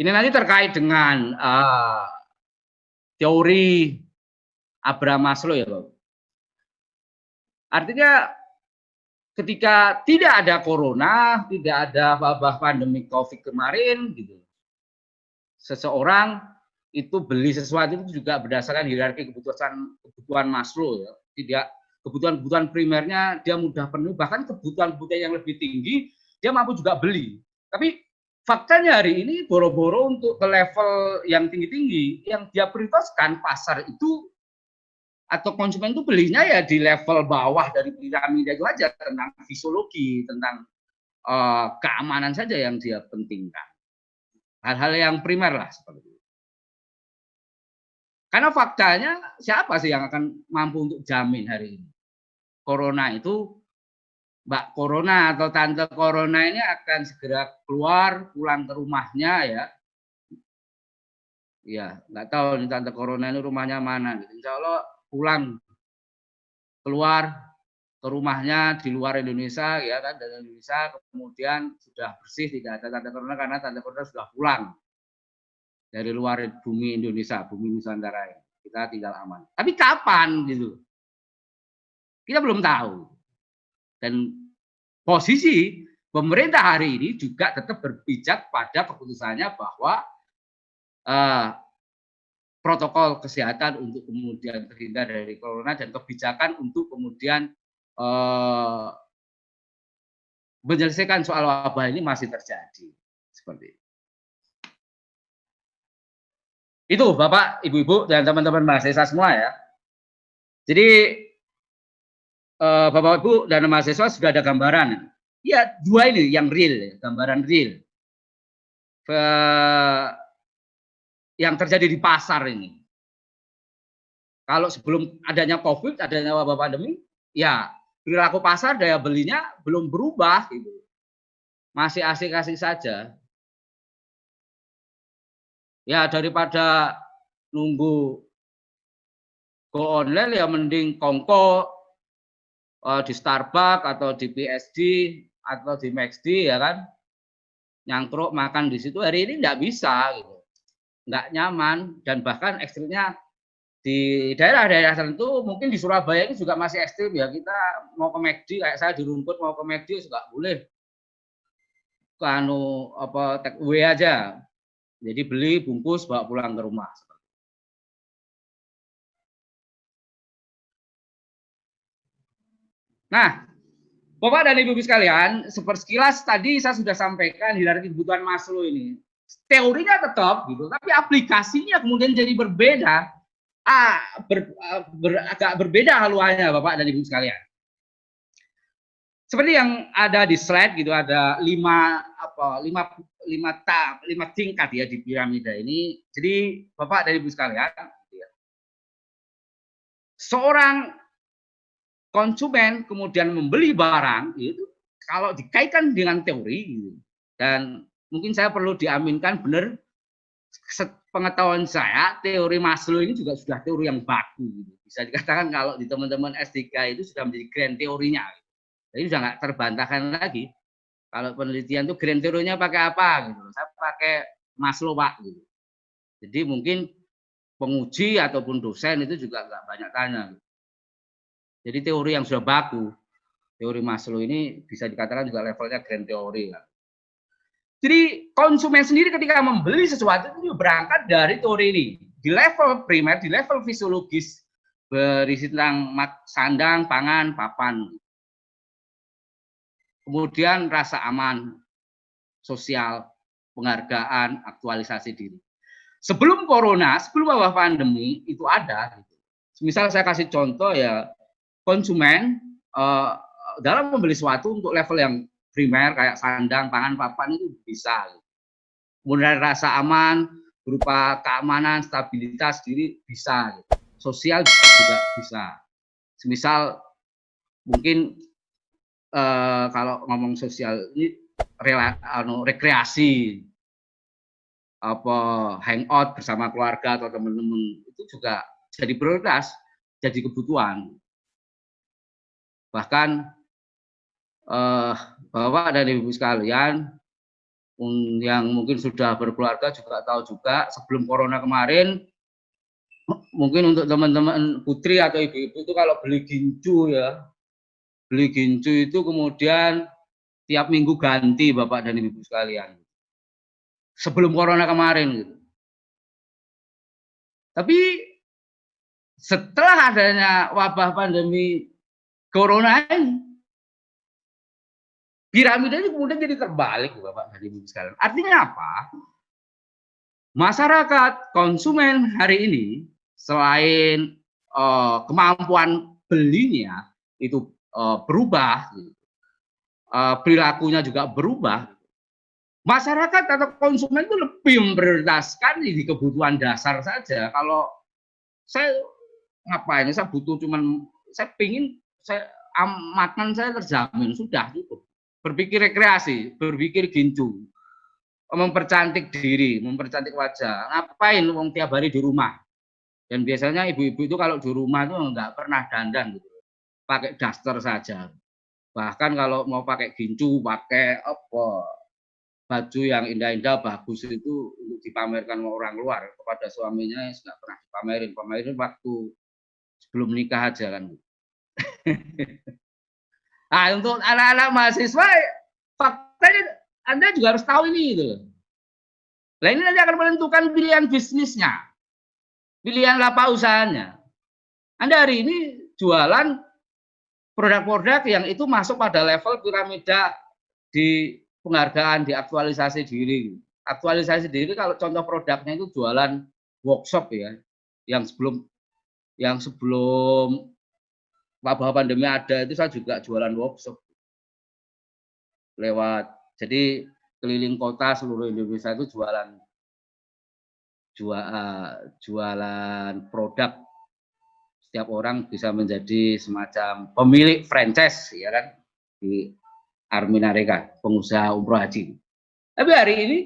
Ini nanti terkait dengan teori Abraham Maslow ya, Bapak. Artinya ketika tidak ada corona, tidak ada wabah pandemi COVID kemarin gitu. Seseorang itu beli sesuatu itu juga berdasarkan hierarki kebutuhan Maslow ya. Tidak kebutuhan primernya dia mudah penuh, bahkan kebutuhan yang lebih tinggi dia mampu juga beli. Tapi faktanya hari ini boro-boro untuk ke level yang tinggi-tinggi yang dia prioritaskan pasar itu atau konsumen itu belinya ya di level bawah dari piramida itu aja, tentang fisiologi, tentang keamanan saja yang dia pentingkan. Hal-hal yang primer lah seperti itu. Karena faktanya siapa sih yang akan mampu untuk jamin hari ini? Corona itu, Mbak Corona atau Tante Corona ini akan segera keluar, pulang ke rumahnya ya. Ya, nggak tahu nih Tante Corona ini rumahnya mana. Insya Allah pulang, keluar ke rumahnya di luar Indonesia ya kan, dari Indonesia kemudian sudah bersih, tidak ada Tante Corona karena Tante Corona sudah pulang dari luar bumi Indonesia, bumi Nusantara ini. Kita tinggal aman. Tapi kapan gitu? Kita belum tahu. Dan posisi pemerintah hari ini juga tetap berpijak pada keputusannya bahwa protokol kesehatan untuk kemudian terhindar dari corona dan kebijakan untuk kemudian menyelesaikan soal wabah ini masih terjadi. Seperti itu. Itu Bapak, Ibu-ibu, dan teman-teman mahasiswa semua ya. Jadi Bapak Ibu dan mahasiswa sudah ada gambaran. Ya, dua ini yang real, gambaran real. Yang terjadi di pasar ini. Kalau sebelum adanya COVID, adanya wabah pandemi, ya perilaku pasar, daya belinya belum berubah gitu. Masih asik-asik saja. Ya daripada nunggu go online ya mending kongko di Starbucks atau di PSD atau di McD ya kan, nyangkruk makan di situ. Hari ini nggak bisa gitu, nggak nyaman, dan bahkan ekstrimnya di daerah-daerah tertentu, mungkin di Surabaya ini juga masih ekstrim ya. Kita mau ke McD, kayak saya di Rumput mau ke McD juga boleh take away aja. Jadi beli bungkus bawa pulang ke rumah. Nah, Bapak dan Ibu sekalian, sepersekilas tadi saya sudah sampaikan hierarki kebutuhan Maslow ini. Teorinya tetap gitu, tapi aplikasinya kemudian jadi berbeda. Agak berbeda haluannya Bapak dan Ibu sekalian. Seperti yang ada di slide gitu, ada lima tingkat ya di piramida ini. Jadi Bapak dan Ibu sekalian, seorang konsumen kemudian membeli barang itu kalau dikaitkan dengan teori gitu, dan mungkin saya perlu diaminkan benar, pengetahuan saya teori Maslow ini juga sudah teori yang baku gitu. Bisa dikatakan kalau di teman-teman S3 itu sudah menjadi grand teorinya gitu. Jadi sudah nggak terbantahkan lagi. Kalau penelitian itu grand teorinya pakai apa gitu, saya pakai Maslow Pak gitu. Jadi mungkin penguji ataupun dosen itu juga nggak banyak tanya gitu. Jadi teori yang sudah baku, teori Maslow ini bisa dikatakan juga levelnya grand teori ya. Jadi konsumen sendiri ketika membeli sesuatu itu berangkat dari teori ini. Di level primer, di level fisiologis, berisi tentang sandang, pangan, papan. Kemudian rasa aman, sosial, penghargaan, aktualisasi diri. Sebelum corona, sebelum wabah pandemi itu ada. Misal saya kasih contoh ya, konsumen dalam membeli sesuatu untuk level yang primer kayak sandang, pangan, papan itu bisa. Kemudian rasa aman berupa keamanan, stabilitas diri bisa. Sosial juga bisa. Semisal mungkin kalau ngomong sosial ini rekreasi, hangout bersama keluarga atau teman-teman itu juga jadi prioritas, jadi kebutuhan. Bahkan Bapak dan Ibu sekalian yang mungkin sudah berkeluarga juga tahu juga sebelum corona kemarin, mungkin untuk teman-teman putri atau ibu-ibu itu kalau beli gincu ya, beli gincu itu kemudian tiap minggu ganti Bapak dan Ibu sekalian. Sebelum corona kemarin gitu. Tapi setelah adanya wabah pandemi corona ini, piramida ini kemudian jadi terbalik Bapak dan Ibu sekalian. Artinya apa? Masyarakat konsumen hari ini selain kemampuan belinya itu berubah, perilakunya juga berubah. Masyarakat atau konsumen itu lebih memprioritaskan di kebutuhan dasar saja. Kalau saya ngapain? Saya butuh cuman saya pingin makan saya terjamin sudah cukup. Berpikir rekreasi, berpikir gincu, mempercantik diri, mempercantik wajah. Ngapain wong tiap hari di rumah? Dan biasanya ibu-ibu itu kalau di rumah itu enggak pernah dandan gitu. Pakai daster saja. Bahkan kalau mau pakai gincu, pakai apa? Baju yang indah-indah bagus itu untuk dipamerkan sama orang luar kepada suaminya nggak pernah pamerin waktu sebelum nikah aja kan. Nah, untuk anak-anak mahasiswa faktanya Anda juga harus tahu ini gitu. Nah, ini nanti akan menentukan pilihan bisnisnya, pilihan lapak usahanya. Anda hari ini jualan produk-produk yang itu masuk pada level piramida di penghargaan, di aktualisasi diri. Aktualisasi diri kalau contoh produknya itu jualan workshop ya, yang sebelum wabah pandemi ada itu saya juga jualan workshop lewat, jadi keliling kota seluruh Indonesia itu jualan produk. Setiap orang bisa menjadi semacam pemilik franchise ya kan di Arminareka, pengusaha umroh haji. Tapi hari ini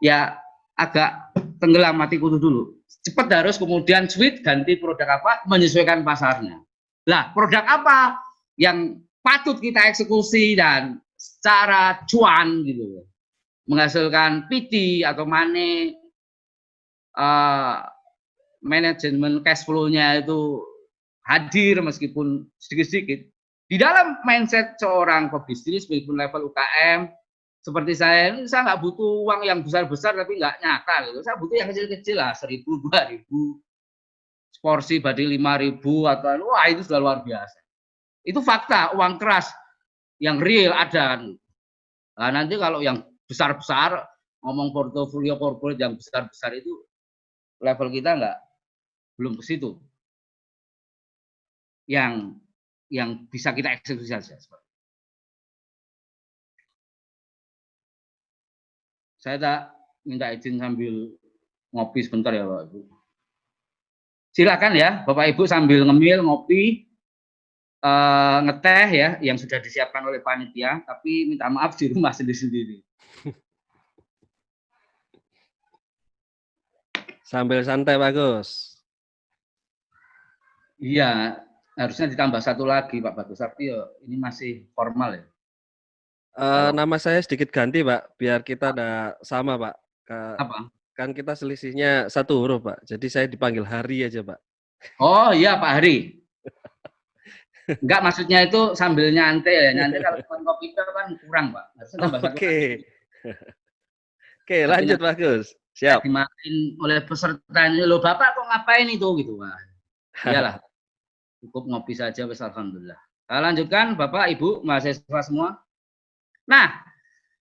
ya agak tenggelam mati kutu dulu. Cepat harus kemudian switch ganti produk apa, menyesuaikan pasarnya. Lah, produk apa yang patut kita eksekusi dan secara cuan gitu, menghasilkan PT atau money, manajemen cash flow-nya itu hadir meskipun sedikit-sedikit. Di dalam mindset seorang pebisnis meskipun level UKM seperti saya ini, saya nggak butuh uang yang besar-besar tapi nggak nyata gitu. Saya butuh yang kecil-kecil lah, 1.000, 2.000, porsi badi 5.000 atau wah itu sudah luar biasa. Itu fakta, uang keras yang real ada kan. Nah, nanti kalau yang besar-besar ngomong portofolio corporate yang besar-besar itu level kita belum ke situ. Yang bisa kita eksekusi saja. Saya tak minta izin sambil ngopi sebentar ya Bapak Ibu. Silakan ya Bapak Ibu sambil ngemil, ngopi, ngeteh ya yang sudah disiapkan oleh panitia, tapi minta maaf di rumah sendiri-sendiri. Sambil santai bagus. Iya, harusnya ditambah satu lagi Pak Bagus, tapi ya ini masih formal ya. Nama saya sedikit ganti Pak, biar kita ada sama Pak. Apa? Kan kita selisihnya 1 huruf Pak, jadi saya dipanggil Hari aja Pak. Oh iya Pak Hari. Enggak, maksudnya itu sambil nyantai ya. Nyantai kalau cuma kopi kan kurang Pak. Harusnya tambah satu lagi. Oke, lanjut Bagus. Siap. Dimarahin oleh peserta ini, loh Bapak kok ngapain itu gitu Pak. Iyalah. Cukup ngopi saja wes alhamdulillah. Nah, lanjutkan Bapak Ibu mahasiswa semua. Nah,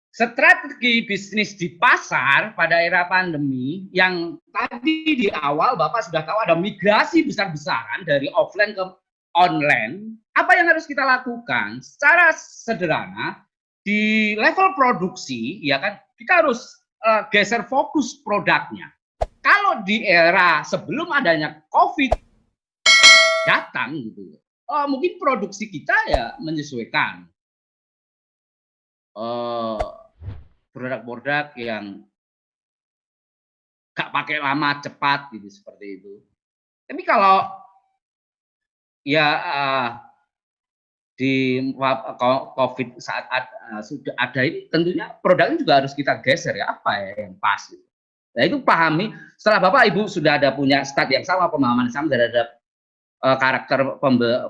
strategi bisnis di pasar pada era pandemi yang tadi di awal Bapak sudah tahu ada migrasi besar-besaran dari offline ke online. Apa yang harus kita lakukan? Secara sederhana di level produksi ya kan kita harus geser fokus produknya. Kalau di era sebelum adanya COVID datang gitu, mungkin produksi kita ya menyesuaikan produk-produk yang gak pakai lama, cepat gitu seperti itu. Tapi kalau ya di COVID saat sudah ada ini, tentunya produknya juga harus kita geser ya, apa ya yang pas. Nah itu pahami, setelah Bapak Ibu sudah ada punya stat yang sama, pemahaman sama terhadap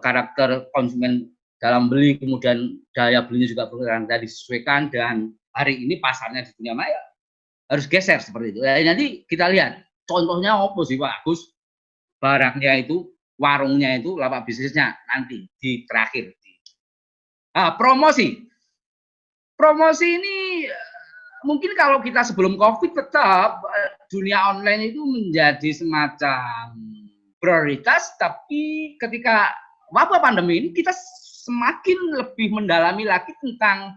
karakter konsumen dalam beli, kemudian daya belinya juga berkurang dan disesuaikan, dan hari ini pasarnya di dunia maya harus geser seperti itu. Nah, nanti kita lihat contohnya apa sih Pak Agus, barangnya itu, warungnya itu, lapak bisnisnya nanti di terakhir. Promosi ini mungkin kalau kita sebelum COVID tetap dunia online itu menjadi semacam prioritas, tapi ketika wabah pandemi ini kita semakin lebih mendalami lagi tentang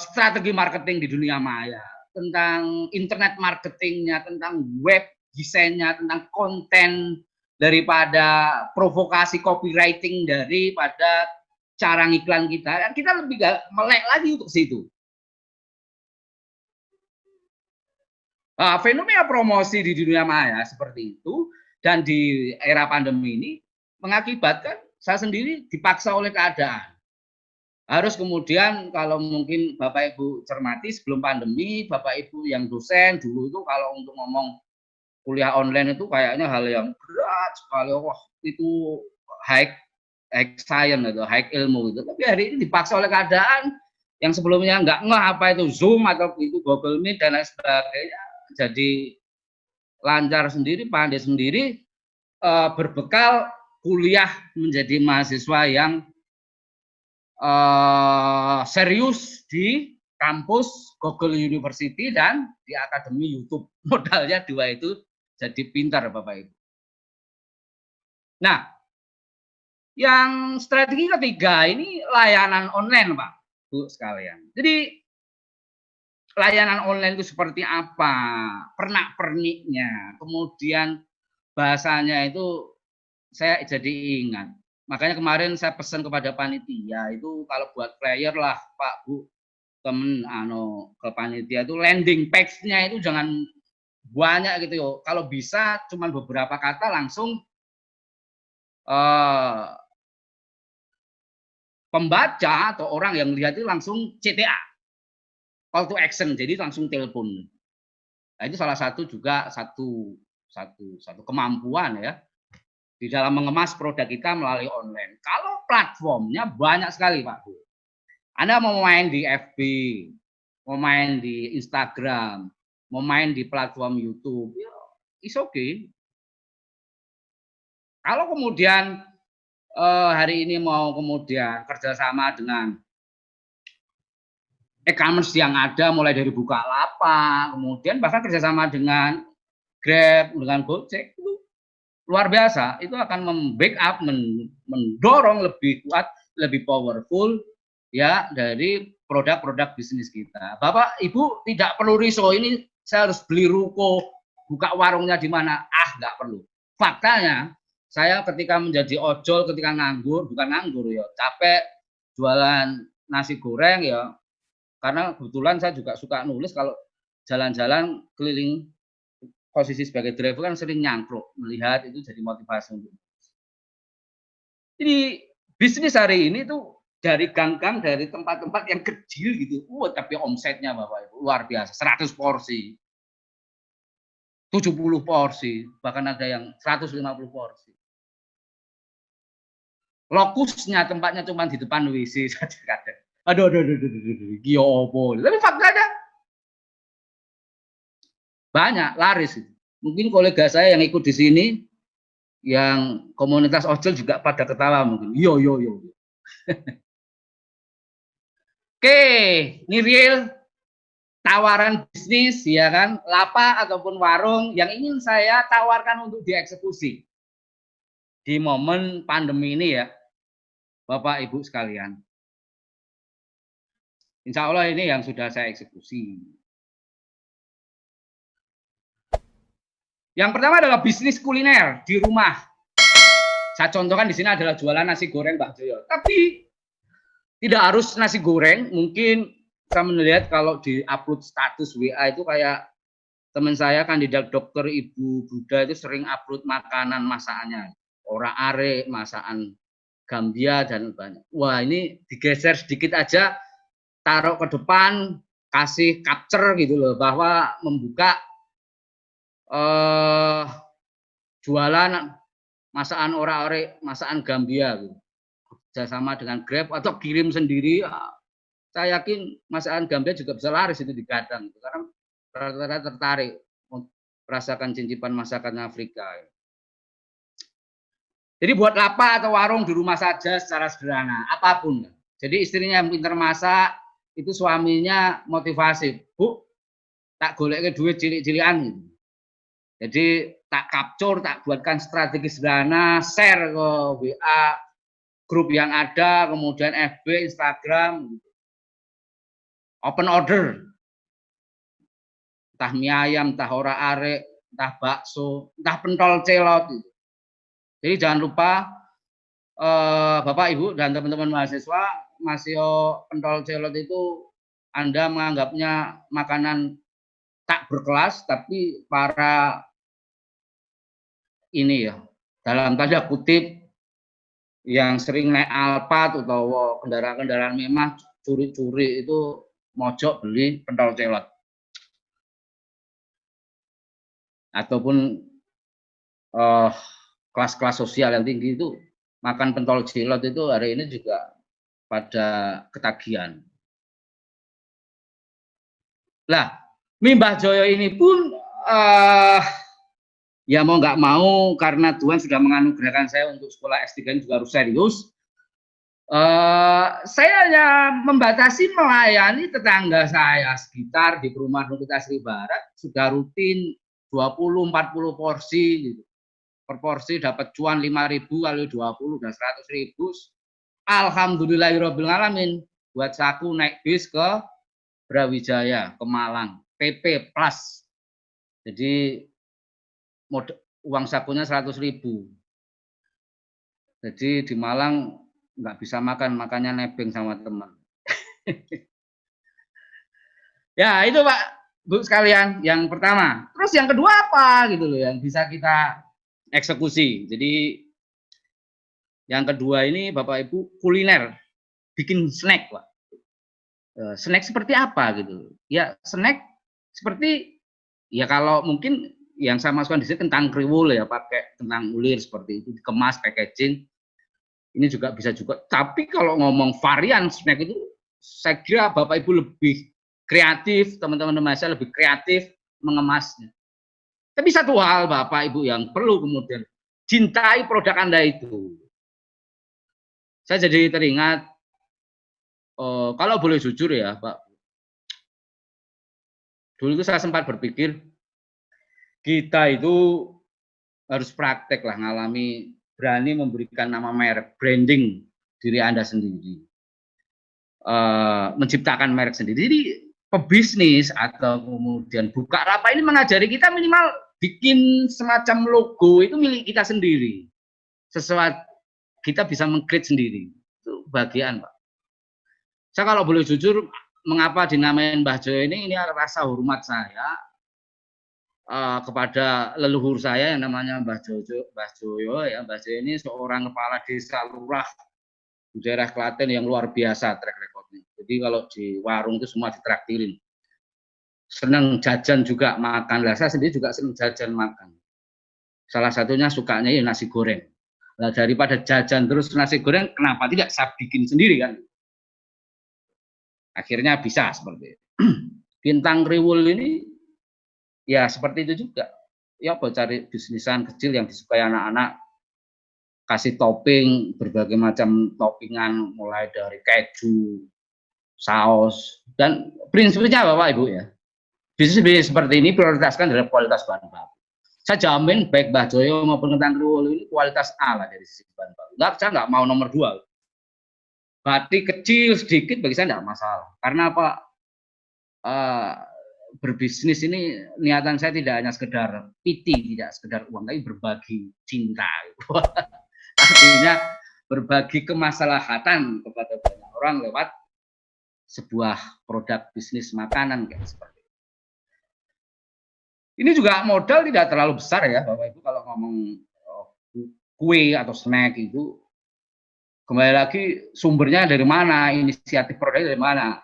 strategi marketing di dunia maya, tentang internet marketingnya, tentang web desainnya, tentang konten, daripada provokasi copywriting, daripada cara ngiklan kita lebih melek lagi untuk situ. Fenomena promosi di dunia maya seperti itu, dan di era pandemi ini mengakibatkan saya sendiri dipaksa oleh keadaan. Harus kemudian, kalau mungkin Bapak Ibu cermati sebelum pandemi, Bapak Ibu yang dosen dulu itu kalau untuk ngomong kuliah online itu kayaknya hal yang berat sekali, wah itu high science atau high ilmu itu. Tapi hari ini dipaksa oleh keadaan, yang sebelumnya nggak ngeh apa itu Zoom atau itu Google Meet dan lain sebagainya, jadi lancar sendiri, pandai sendiri, berbekal kuliah menjadi mahasiswa yang serius di kampus Google University dan di Akademi YouTube. Modalnya dua itu, jadi pintar Bapak Ibu. Nah, yang strategi ketiga ini layanan online Pak Bu sekalian. Jadi layanan online itu seperti apa, pernak-perniknya, kemudian bahasanya itu saya jadi ingat. Makanya kemarin saya pesan kepada panitia itu kalau buat flyer lah Pak Bu, temen ke panitia itu landing page-nya itu jangan banyak gitu yo. Kalau bisa cuma beberapa kata langsung pembaca atau orang yang lihat itu langsung CTA, call to action, jadi langsung telepon. Nah, itu salah satu juga satu kemampuan ya di dalam mengemas produk kita melalui online. Kalau platformnya banyak sekali Pak Bu. Anda mau main di FB, mau main di Instagram, mau main di platform YouTube, ya, it's okay. Kalau kemudian hari ini mau kemudian kerjasama dengan e-commerce yang ada, mulai dari Bukalapak, kemudian bahkan kerjasama dengan Grab, dengan Gojek, itu luar biasa. Itu akan membackup, mendorong lebih kuat, lebih powerful ya dari produk-produk bisnis kita. Bapak Ibu tidak perlu risau, ini saya harus beli ruko, buka warungnya di mana, nggak perlu. Faktanya saya ketika menjadi ojol, ketika nganggur, bukan nganggur ya, capek jualan nasi goreng ya, karena kebetulan saya juga suka nulis, kalau jalan-jalan keliling posisi sebagai driver kan sering nyangkruk, melihat itu jadi motivasi untuk. Jadi bisnis hari ini tuh dari gang-gang, dari tempat-tempat yang kecil gitu, tapi omsetnya Bapak Ibu luar biasa, 100 porsi, 70 porsi, bahkan ada yang 150 porsi. Lokusnya, tempatnya cuma di depan WC saja kadang. Aduh, giopo. Tapi faktanya banyak, laris. Mungkin kolega saya yang ikut di sini, yang komunitas ojol juga pada ketawa mungkin. Yo. Oke, ini real tawaran bisnis ya kan, lapak ataupun warung yang ingin saya tawarkan untuk dieksekusi di momen pandemi ini ya, Bapak Ibu sekalian. Insya Allah ini yang sudah saya eksekusi. Yang pertama adalah bisnis kuliner di rumah. Saya contohkan di sini adalah jualan nasi goreng Mbak Joyo. Tapi tidak harus nasi goreng, mungkin saya melihat kalau di upload status WA itu kayak teman saya kandidat dokter Ibu Buddha itu sering upload makanan masakannya. Ora are, masakan Gambia dan banyak. Wah, ini digeser sedikit aja, taruh ke depan, kasih capture gitu loh, bahwa membuka jualan masakan ora-ore, masakan Gambia gitu. Kerjasama dengan Grab atau kirim sendiri. Saya yakin masakan Gambia juga bisa laris itu di Gadang gitu. Karena rata-rata tertarik merasakan cincipan masakan Afrika. Jadi buat lapak atau warung di rumah saja secara sederhana, apapun. Jadi istrinya yang pintar masak, itu suaminya motivasi. Bu, tak golek ke duit cilik-cilikan gitu. Jadi tak capture, tak buatkan strategi sederhana, share ke WA, grup yang ada, kemudian FB, Instagram, gitu. Open order. Entah mie ayam, entah ora arek, entah bakso, entah pentol celot. Gitu. Jadi jangan lupa Bapak, Ibu, dan teman-teman mahasiswa, masih pentol celot itu Anda menganggapnya makanan tak berkelas, tapi para ini ya, dalam tanda kutip, yang sering naik Alphard atau kendaraan-kendaraan mewah, curi-curi itu mojok beli pentol celot. Ataupun kelas-kelas sosial yang tinggi itu makan pentol celot itu hari ini juga pada ketagihan. Lah, Mbah Joyo ini pun ya mau nggak mau karena Tuhan sudah menganugerahkan saya untuk sekolah S3 juga harus serius. Saya hanya membatasi melayani tetangga saya sekitar di perumahan Bukit Asri Barat sudah rutin 20-40 porsi gitu. Per porsi dapat cuan 5.000 kali 20 dan 100.000. Alhamdulillahirabbil alamin. Buat saku naik bis ke Brawijaya, ke Malang, PP plus. Jadi uang sakunya 100.000. Jadi di Malang nggak bisa makan, makanya nebeng sama teman. Ya itu Pak, Bu sekalian, yang pertama. Terus yang kedua apa gitu loh yang bisa kita eksekusi. Jadi yang kedua ini Bapak Ibu kuliner, bikin snack Pak. Snack seperti apa gitu? Ya snack seperti ya kalau mungkin yang saya masukkan di sini kentang kriwul ya, pakai kentang ulir seperti itu, dikemas packaging. Ini juga bisa juga. Tapi kalau ngomong varian snack itu, saya kira Bapak Ibu lebih kreatif, teman-teman saya lebih kreatif mengemasnya. Tapi satu hal Bapak Ibu yang perlu kemudian cintai produk Anda itu. Saya jadi teringat, kalau boleh jujur ya Pak, dulu itu saya sempat berpikir, kita itu harus praktek lah, ngalami, berani memberikan nama merek, branding diri Anda sendiri. Menciptakan merek sendiri. Jadi pebisnis atau kemudian buka lapak ini mengajari kita minimal bikin semacam logo itu milik kita sendiri. Sesuatu kita bisa meng-create sendiri. Itu bagian Pak. Saya kalau boleh jujur, mengapa dinamain Mbah Joyo ini rasa hormat saya kepada leluhur saya yang namanya Mbah Joyo ya. Mbah Joyo ini seorang kepala desa lurah di daerah Klaten yang luar biasa track recordnya. Jadi kalau di warung itu semua ditraktirin. Senang jajan juga makan. Lah saya sendiri juga senang jajan makan. Salah satunya sukanya ya nasi goreng. Nah, daripada jajan terus nasi goreng, kenapa tidak saya bikin sendiri kan? Akhirnya bisa seperti itu. Bintang Kriwul ini ya seperti itu juga. Ya apa cari bisnisan kecil yang disukai anak-anak, kasih topping, berbagai macam toppingan mulai dari keju, saus, dan prinsipnya Bapak Ibu ya. Bisnis seperti ini prioritaskan dari kualitas bahan baku. Saya jamin baik Mbah Joyo maupun kentang kriwul ini kualitas A lah dari sisi bahan baku. Saya nggak mau nomor 2. Batik kecil sedikit bagi saya tidak masalah. Karena apa? Berbisnis ini niatan saya tidak hanya sekedar piti, tidak sekedar uang, tapi berbagi cinta. Artinya berbagi kemaslahatan kepada banyak orang lewat sebuah produk bisnis makanan kayak seperti itu. Ini juga modal tidak terlalu besar ya, Bapak Ibu, kalau ngomong kue atau snack itu, kembali lagi sumbernya dari mana, inisiatif produknya dari mana.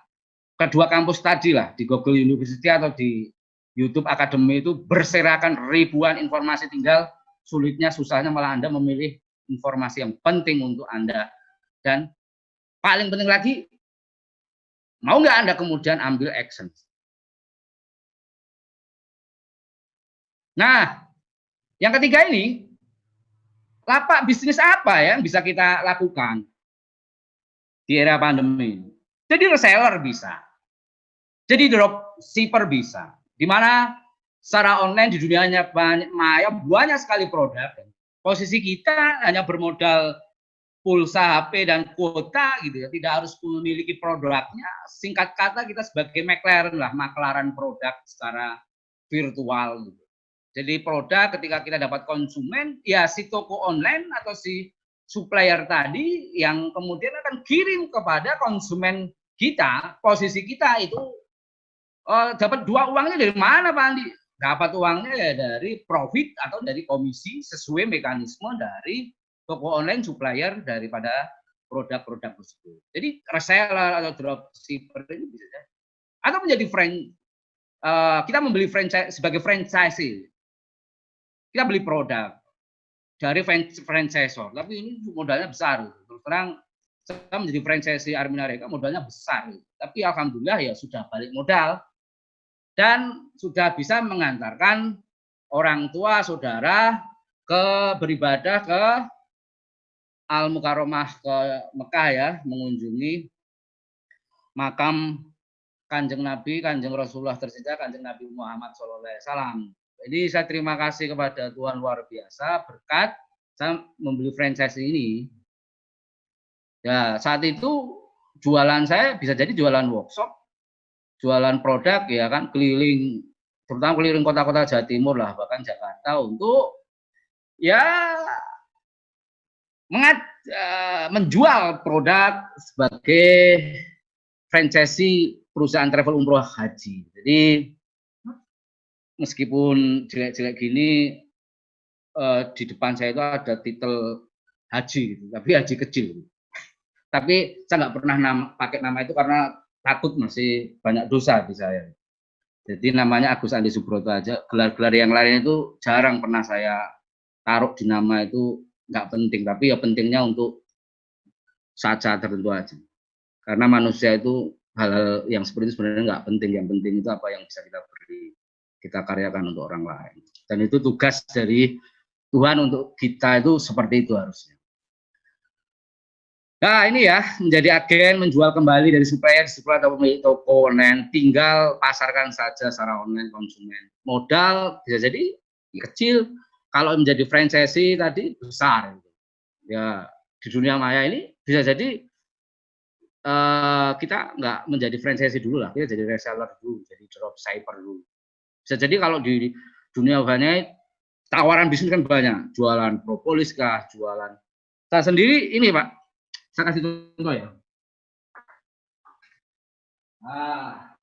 Kedua kampus tadi lah, di Google University atau di YouTube Academy itu berserakan ribuan informasi, tinggal sulitnya, susahnya malah Anda memilih informasi yang penting untuk Anda. Dan paling penting lagi, mau nggak Anda kemudian ambil action. Nah, yang ketiga ini, lapak bisnis apa yang bisa kita lakukan di era pandemi? Jadi reseller bisa, jadi dropshipper bisa, di mana secara online di dunianya banyak sekali produk. Posisi kita hanya bermodal pulsa HP dan kuota gitu ya, tidak harus memiliki produknya. Singkat kata kita sebagai maklaran lah, maklaran produk secara virtual gitu. Jadi produk ketika kita dapat konsumen, ya si toko online atau si supplier tadi yang kemudian akan kirim kepada konsumen kita. Posisi kita itu dapat dua uangnya dari mana, Pak Andi? Dapat uangnya ya dari profit atau dari komisi sesuai mekanisme dari toko online supplier daripada produk-produk tersebut. Jadi reseller atau dropshipper ini bisa ya. Atau menjadi kita membeli franchise sebagai franchisee. Kita beli produk dari franchisor, tapi ini modalnya besar. Terus terang, saya menjadi franchisee Armina Reka modalnya besar. Tapi alhamdulillah ya sudah balik modal dan sudah bisa mengantarkan orang tua, saudara beribadah ke Al-Mukarramah ke Mekah ya, mengunjungi makam Kanjeng Nabi, Kanjeng Rasulullah tercinta, Kanjeng Nabi Muhammad SAW. Jadi saya terima kasih kepada Tuhan luar biasa, berkat saya membeli franchise ini. Ya, saat itu jualan saya bisa jadi jualan workshop, jualan produk ya kan, keliling, terutama keliling kota-kota Jawa Timur lah, bahkan Jakarta untuk ya menjual produk sebagai franchisee perusahaan travel umroh haji. Jadi meskipun jelek-jelek gini, di depan saya itu ada titel haji, gitu, tapi haji kecil. Tapi saya nggak pernah pakai nama itu karena takut masih banyak dosa di saya. Jadi namanya Agus Andi Subroto aja. Gelar-gelar yang lain itu jarang pernah saya taruh di nama itu, nggak penting. Tapi ya pentingnya untuk saat-saat tertentu aja. Karena manusia itu hal-hal yang seperti itu sebenarnya nggak penting. Yang penting itu apa yang bisa kita beri, kita karyakan untuk orang lain. Dan itu tugas dari Tuhan untuk kita itu seperti itu harusnya. Nah ini ya, menjadi agen menjual kembali dari supplier atau pemilik toko online, tinggal pasarkan saja secara online konsumen. Modal bisa jadi kecil, kalau menjadi franchisee tadi besar. Ya di dunia maya ini bisa jadi kita nggak menjadi franchisee dulu lah, kita jadi reseller dulu, jadi dropshipper dulu. Bisa jadi kalau di dunia banyak tawaran bisnis kan banyak, jualan propolis kah, jualan. Saya sendiri ini Pak, saya kasih contoh ya. Nah,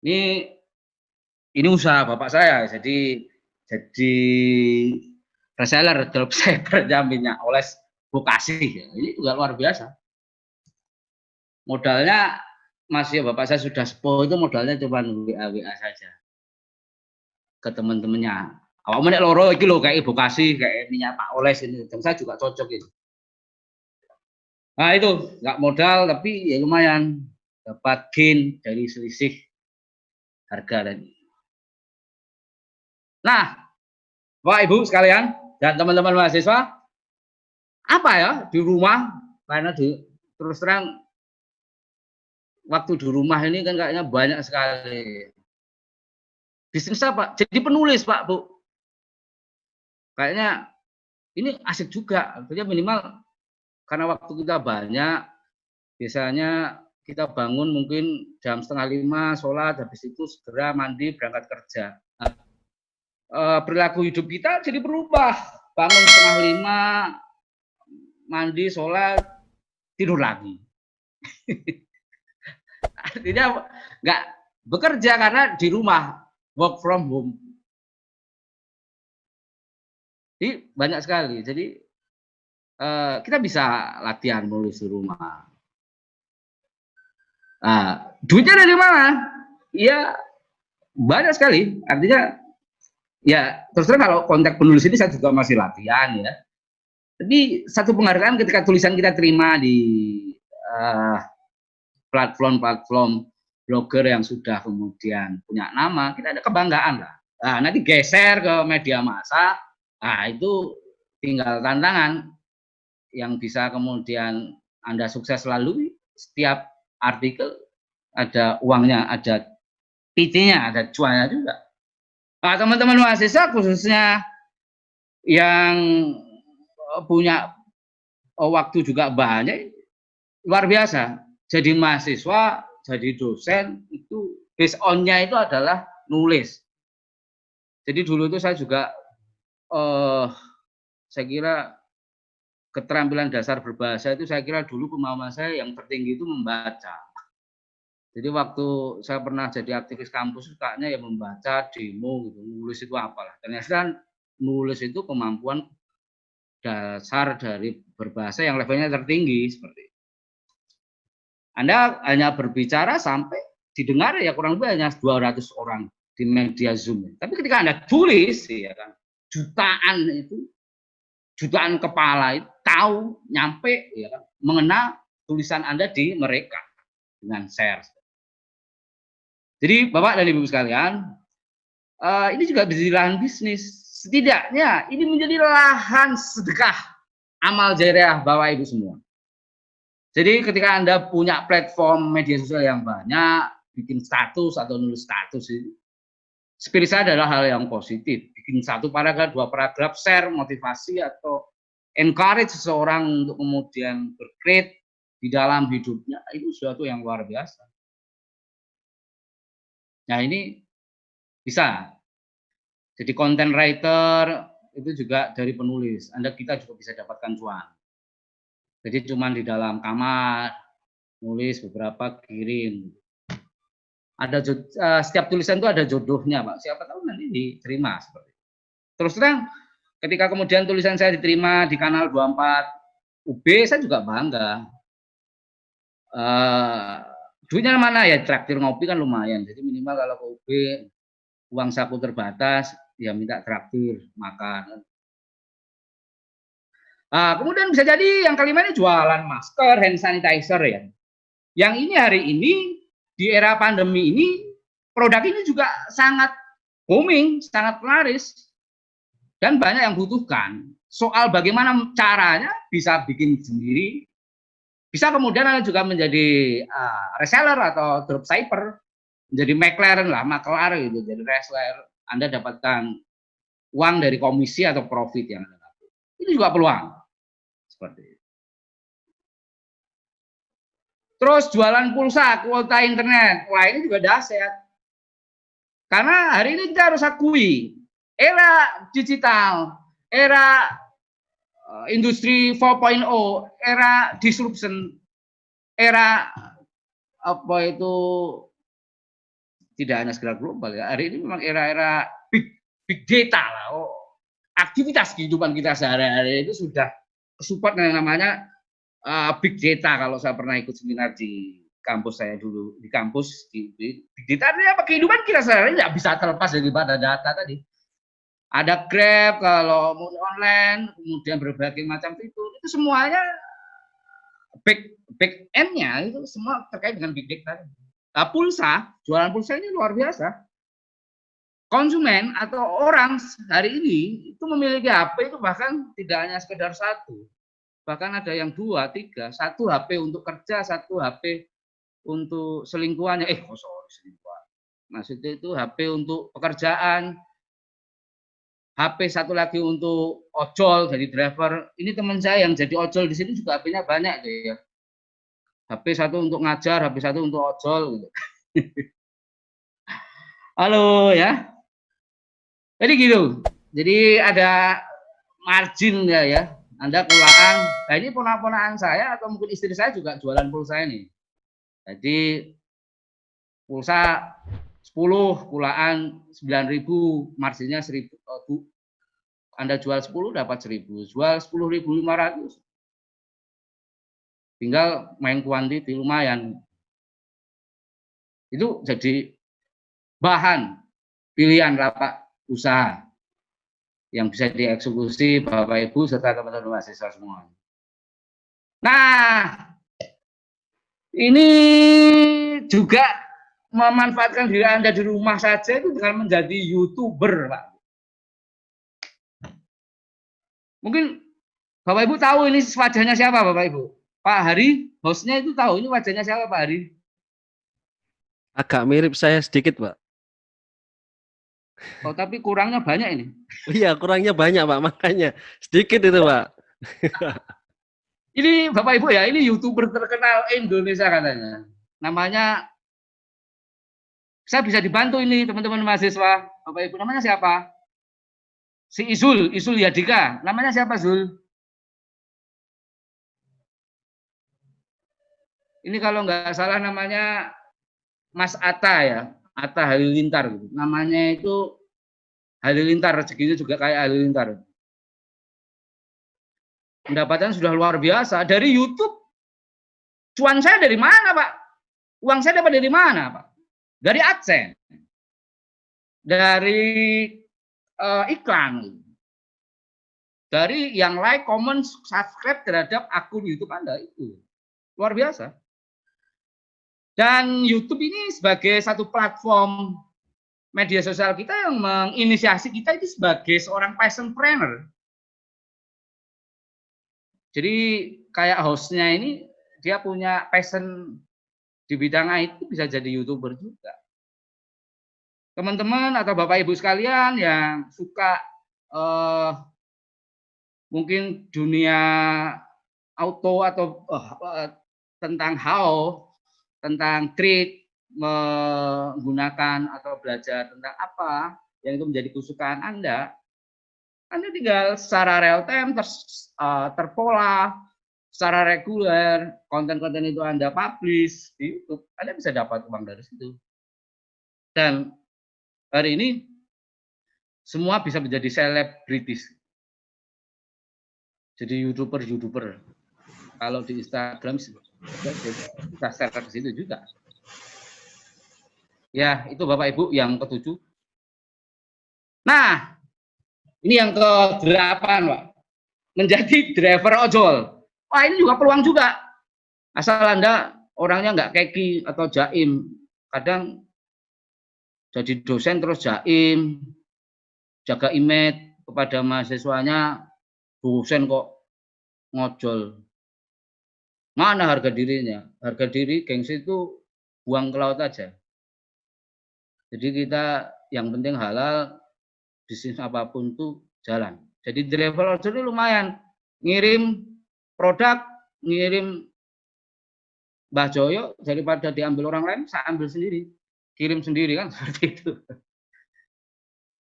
ini usaha bapak saya, jadi reseller dropshipper minyak oles Bekasi. Ya. Ini juga luar biasa. Modalnya masih bapak saya sudah sepuh itu modalnya cuma WA saja ke teman-temannya. Awak menek loro iki lho kayak Bekasi, kayak minyak Pak Oles ini. Dan saya juga cocok itu. Nah itu nggak modal tapi ya lumayan dapat gain dari selisih harga tadi. Nah, Bapak Ibu sekalian dan teman-teman mahasiswa, apa ya di rumah karena terus terang waktu di rumah ini kan kayaknya banyak sekali. Bisnis apa? Jadi penulis Pak Bu. Kayaknya ini asik juga, artinya minimal karena waktu kita banyak, biasanya kita bangun mungkin jam 4:30 sholat, habis itu segera mandi berangkat kerja. Nah, perilaku hidup kita jadi berubah, bangun 4:30, mandi sholat, tidur lagi. Artinya nggak bekerja karena di rumah. work from home. Jadi banyak sekali. Jadi kita bisa latihan menulis di rumah. Nah, duitnya dari mana? Ya banyak sekali. Artinya ya terus terang kalau konteks penulis ini saya juga masih latihan ya. Tapi satu penghargaan ketika tulisan kita terima di platform-platform blogger yang sudah kemudian punya nama, kita ada kebanggaan lah. Nah, nanti geser ke media massa, nah itu tinggal tantangan yang bisa kemudian Anda sukses lalui. Setiap artikel ada uangnya, ada PT-nya, ada cuannya juga. Nah, teman-teman mahasiswa khususnya yang punya waktu juga banyak, luar biasa. Jadi mahasiswa, jadi dosen, itu based on-nya itu adalah nulis. Jadi dulu itu saya juga, saya kira keterampilan dasar berbahasa itu saya kira dulu pemahaman saya yang tertinggi itu membaca. Jadi waktu saya pernah jadi aktivis kampus, kayaknya ya membaca, demo, gitu, nulis itu apalah. Ternyata nulis itu kemampuan dasar dari berbahasa yang levelnya tertinggi seperti itu. Anda hanya berbicara sampai didengar ya kurang lebih hanya 200 orang di media Zoom. Tapi ketika Anda tulis ya kan, jutaan kepala itu tahu nyampe ya kan, mengenal tulisan Anda di mereka dengan share. Jadi Bapak dan Ibu sekalian, ini juga bisa jadi lahan bisnis. Setidaknya ini menjadi lahan sedekah amal jariah Bapak Ibu semua. Jadi ketika Anda punya platform media sosial yang banyak, bikin status atau nulis status itu, spirit saya adalah hal yang positif. Bikin 1 paragraf, 2 paragraf, share, motivasi atau encourage seseorang untuk kemudian berkreat di dalam hidupnya, itu sesuatu yang luar biasa. Nah ini bisa. Jadi content writer itu juga dari penulis. Kita juga bisa dapatkan cuan. Jadi cuma di dalam kamar, nulis beberapa, kirim. Ada setiap tulisan itu ada jodohnya, Pak. Siapa tahu nanti diterima seperti itu. Terus terang, ketika kemudian tulisan saya diterima di kanal 24 UB, saya juga bangga. Duitnya mana ya? Traktir ngopi kan lumayan. Jadi minimal kalau ke UB uang saku terbatas, ya minta traktir makan. Kemudian bisa jadi yang kelima ini jualan masker, hand sanitizer ya. Yang ini hari ini di era pandemi ini produk ini juga sangat booming, sangat laris dan banyak yang butuhkan. Soal bagaimana caranya bisa bikin sendiri, bisa kemudian Anda juga menjadi reseller atau dropshipper, menjadi makler gitu, jadi reseller. Anda dapatkan uang dari komisi atau profit yang Anda dapat. Ini juga peluang seperti itu. Terus jualan pulsa, kuota internet, wah ini juga dahsyat. Karena hari ini kita harus akui, era digital, era industri 4.0, era disruption, era apa itu tidak hanya sekedar global ya. Hari ini memang era-era big data lah. Aktivitas kehidupan kita sehari-hari itu sudah support yang namanya big data. Kalau saya pernah ikut seminar di kampus saya dulu, di kampus di big data ini apa, kehidupan kita sehari-hari nggak bisa terlepas daripada data tadi. Ada Grab kalau mau online, kemudian berbagai macam itu semuanya back end-nya itu semua terkait dengan big data. Nah, pulsa, jualan pulsa ini luar biasa. Konsumen atau orang hari ini itu memiliki HP itu bahkan tidak hanya sekedar satu, bahkan ada yang 2, 3, 1 HP untuk kerja, 1 HP untuk selingkuhannya. Selingkuhan. Maksudnya itu HP untuk pekerjaan, HP 1 lagi untuk ojol jadi driver. Ini teman saya yang jadi ojol di sini juga HP-nya banyak deh ya. HP 1 untuk ngajar, HP 1 untuk ojol gitu. Halo ya. Jadi gitu. Jadi ada margin ya. Anda kulaan. Nah ini ponak-ponakan saya atau mungkin istri saya juga jualan pulsa ini. Jadi pulsa 10 pulaan 9.000, marginnya 1.000. Anda jual 10 dapat 1.000, jual 10.500. Tinggal main kuantiti lumayan. Itu jadi bahan pilihan lapak usaha yang bisa dieksekusi Bapak Ibu serta teman-teman mahasiswa semua. Nah, ini juga memanfaatkan diri Anda di rumah saja itu dengan menjadi YouTuber, Pak. Mungkin Bapak Ibu tahu ini wajahnya siapa, Bapak Ibu? Pak Hari, hostnya itu tahu ini wajahnya siapa, Pak Hari? Agak mirip saya sedikit, Pak. Oh, tapi kurangnya banyak ini. Iya, kurangnya banyak, Pak. Makanya sedikit itu, Pak. Ini Bapak Ibu ya, ini YouTuber terkenal Indonesia katanya. Namanya, saya bisa dibantu ini teman-teman mahasiswa. Bapak Ibu namanya siapa? Si Izul Yadika. Namanya siapa, Zul? Ini kalau nggak salah namanya Mas Atta ya, Atta Halilintar. Namanya itu Halilintar, rezekinya juga kayak Halilintar. Pendapatan sudah luar biasa dari YouTube. Cuan saya dari mana, Pak? Uang saya dapat dari mana, Pak? Dari AdSense, dari iklan, dari yang like, comment, subscribe terhadap akun YouTube Anda itu luar biasa. Dan YouTube ini sebagai satu platform media sosial kita yang menginisiasi kita itu sebagai seorang passionpreneur. Jadi kayak hostnya ini dia punya passion di bidang IT, bisa jadi YouTuber juga. Teman-teman atau Bapak Ibu sekalian yang suka mungkin dunia auto atau tentang tentang trade, menggunakan atau belajar tentang apa yang itu menjadi kesukaan Anda tinggal secara real time terpola, secara reguler, konten-konten itu Anda publish di YouTube, Anda bisa dapat uang dari situ. Dan hari ini semua bisa menjadi selebritis. Jadi YouTuber. Kalau di Instagram kita share ke situ juga. Ya, itu Bapak Ibu yang ke-7. Nah, ini yang ke-8, Pak. Menjadi driver ojol. Wah, ini juga peluang juga. Asal Anda orangnya nggak keki atau jaim. Kadang jadi dosen terus jaim, jaga image kepada mahasiswanya, dosen kok ngojol. Mana harga dirinya? Harga diri gengsi itu buang ke laut aja. Jadi kita yang penting halal, bisnis apapun tuh jalan. Jadi driver ojol ini lumayan. Ngirim produk, ngirim Mbah Joyo, daripada diambil orang lain, saya ambil sendiri. Kirim sendiri kan, seperti itu.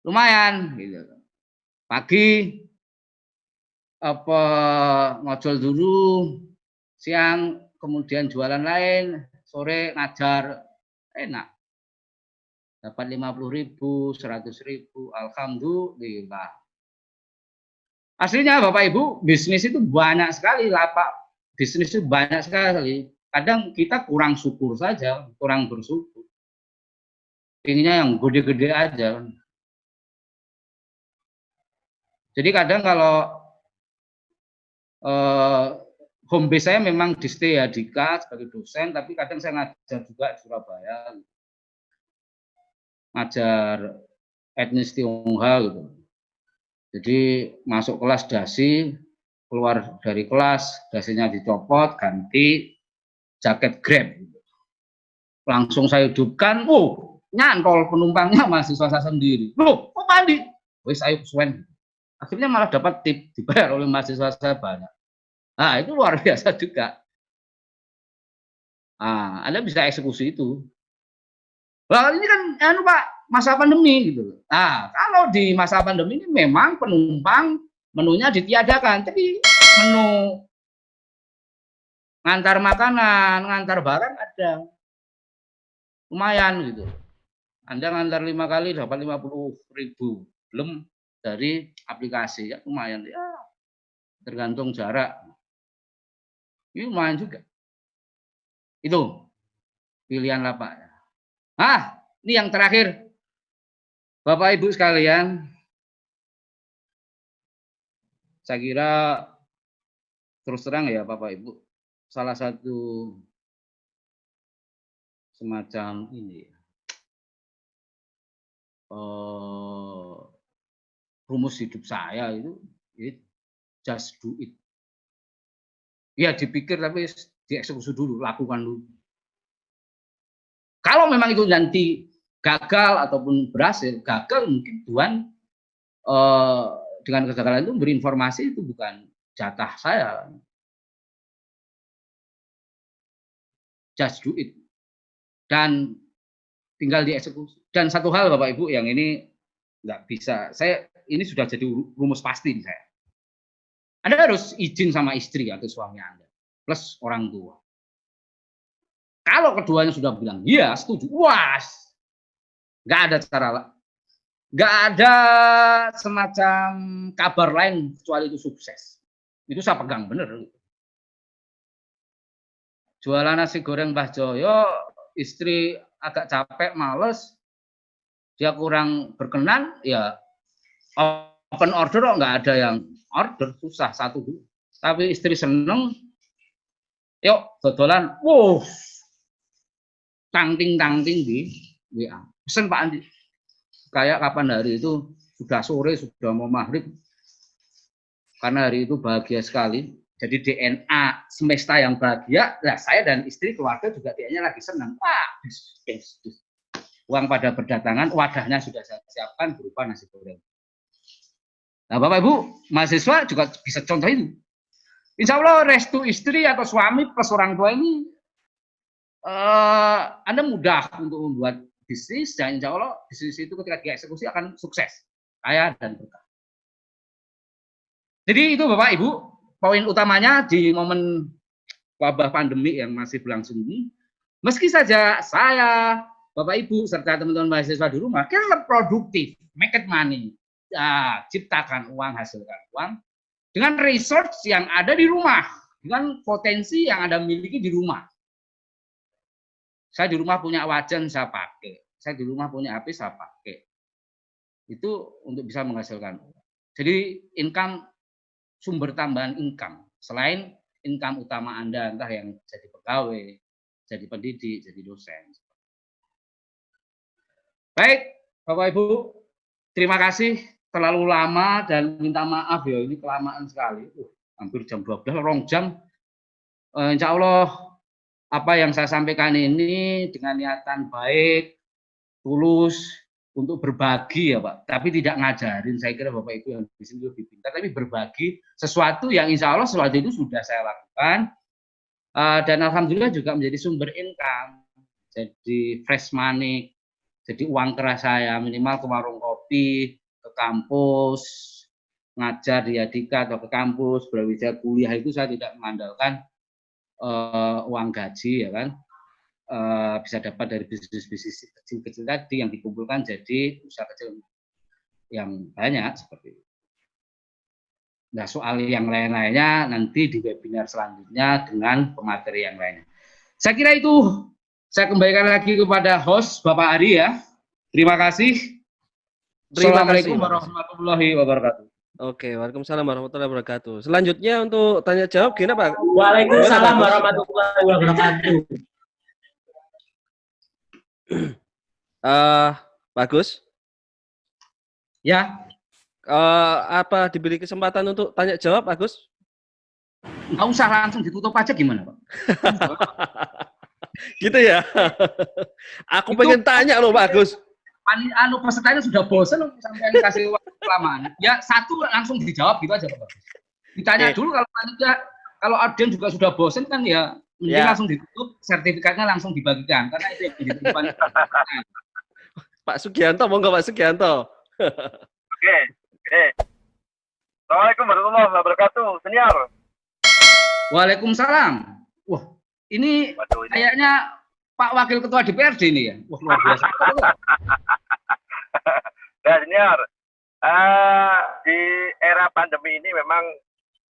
Lumayan. Gitu. Pagi, ngojol dulu, siang kemudian jualan lain, sore ngajar, enak. Dapat 50.000, 100.000, alhamdulillah. Aslinya Bapak Ibu, bisnis itu banyak sekali, lapak bisnis itu banyak sekali. Kadang kita kurang syukur saja, kurang bersyukur. Inginnya yang gede-gede aja. Jadi kadang kalau home base saya memang di Setia-Dika sebagai dosen, tapi kadang saya ngajar juga di Surabaya. Ngajar etnis Tionghoa gitu. Jadi masuk kelas dasi, keluar dari kelas, dasinya dicopot, ganti jaket Grab. Langsung saya hidupkan, nyantol penumpangnya mahasiswa saya sendiri. Loh, kok mandi? Wis ayo kesuwen. Akhirnya malah dapat tip, dibayar oleh mahasiswa saya banyak. Nah, itu luar biasa juga. Nah, Anda bisa eksekusi itu. Nah, ini kan Pak, masa pandemi gitu. Nah, kalau di masa pandemi ini memang penumpang menunya ditiadakan, tapi menu ngantar makanan, ngantar barang ada. Lumayan gitu. Anda ngantar 5 kali dapat 50.000, belum dari aplikasi, ya lumayan ya, tergantung jarak. Ini lumayan juga. Itu pilihan lah Pak. Ini yang terakhir, Bapak Ibu sekalian, saya kira terus terang ya Bapak Ibu, salah satu semacam ini rumus hidup saya itu just do it. Ya dipikir tapi dieksekusi dulu, lakukan dulu. Kalau memang itu nanti gagal ataupun berhasil, gagal mungkin Tuhan dengan kegagalan itu berinformasi itu bukan jatah saya. Just do it. Dan tinggal dieksekusi. Dan satu hal Bapak Ibu yang ini nggak bisa, ini sudah jadi rumus pasti nih saya. Anda harus izin sama istri atau suami Anda, plus orang tua. Kalau keduanya sudah bilang, iya setuju, nggak ada cara, nggak ada semacam kabar lain kecuali itu sukses. Itu saya pegang bener. Jualan nasi goreng Mbah Joyo, istri agak capek, males, dia kurang berkenan, ya open order kok nggak ada yang order, susah satu dulu. Tapi istri seneng, yuk dodolan, tangting di WA. Pesen Pak Andi. Kayak kapan hari itu, sudah sore, sudah mau maghrib. Karena hari itu bahagia sekali. Jadi DNA semesta yang bahagia, nah saya dan istri keluarga juga dia lagi senang. Uang pada berdatangan, wadahnya sudah saya siapkan berupa nasi goreng. Nah Bapak Ibu, mahasiswa juga bisa contoh itu. Insya Allah restu istri atau suami plus orang tua ini, Anda mudah untuk membuat bisnis, dan insya Allah bisnis itu ketika dieksekusi akan sukses, kaya dan berkah. Jadi itu Bapak Ibu, poin utamanya di momen wabah pandemi yang masih berlangsung ini, meski saja saya, Bapak Ibu, serta teman-teman mahasiswa di rumah, kita produktif, make it money, ciptakan uang, hasilkan uang, dengan resource yang ada di rumah, dengan potensi yang Anda miliki di rumah. Saya di rumah punya wajan, saya pakai. Saya di rumah punya HP, saya pakai. Itu untuk bisa menghasilkan. Jadi income, sumber tambahan income. Selain income utama Anda, entah yang jadi pegawai, jadi pendidik, jadi dosen. Baik, Bapak Ibu, terima kasih. Terlalu lama dan minta maaf ya, ini kelamaan sekali. Hampir jam 12, rong jam. Insya Allah, apa yang saya sampaikan ini dengan niatan baik, tulus, untuk berbagi ya Pak. Tapi tidak ngajarin, saya kira Bapak Ibu yang di sini lebih pintar, tapi berbagi sesuatu yang insya Allah sesuatu itu sudah saya lakukan. Dan Alhamdulillah juga menjadi sumber income. Jadi fresh money, jadi uang keras saya minimal ke warung kopi, ke kampus, ngajar di Adika atau ke kampus, berwijaya kuliah itu saya tidak mengandalkan uang gaji ya kan. Bisa dapat dari bisnis-bisnis kecil-kecil tadi yang dikumpulkan jadi usaha kecil yang banyak seperti itu. Nah soal yang lain-lainnya nanti di webinar selanjutnya dengan pemateri yang lainnya. Saya kira itu, saya kembalikan lagi kepada host Bapak Ari ya. Terima kasih. Assalamualaikum warahmatullahi wabarakatuh. Oke, waalaikumsalam warahmatullahi wabarakatuh. Selanjutnya untuk tanya jawab gimana Pak? Waalaikumsalam warahmatullahi wabarakatuh. Bagus. Ya. Apa diberi kesempatan untuk tanya jawab, Agus? Nggak usah langsung ditutup aja gimana Pak? Gitu ya. Aku pengen tanya loh Pak Agus. Pesertanya sudah bosan sampai kasih waktu kelamaan. Ya satu langsung dijawab gitu aja Pak. Ditanya dulu kalau panitia, kalau audien juga sudah bosan kan ya mending langsung ditutup, sertifikatnya langsung dibagikan karena itu yang ditentukan. Pak Sugianto, monggo Pak Sugianto. Oke. Assalamualaikum warahmatullahi wabarakatuh. Senior. Waalaikumsalam. Wah, ini kayaknya Pak Wakil Ketua DPRD ini ya. Wah, luar biasa. memang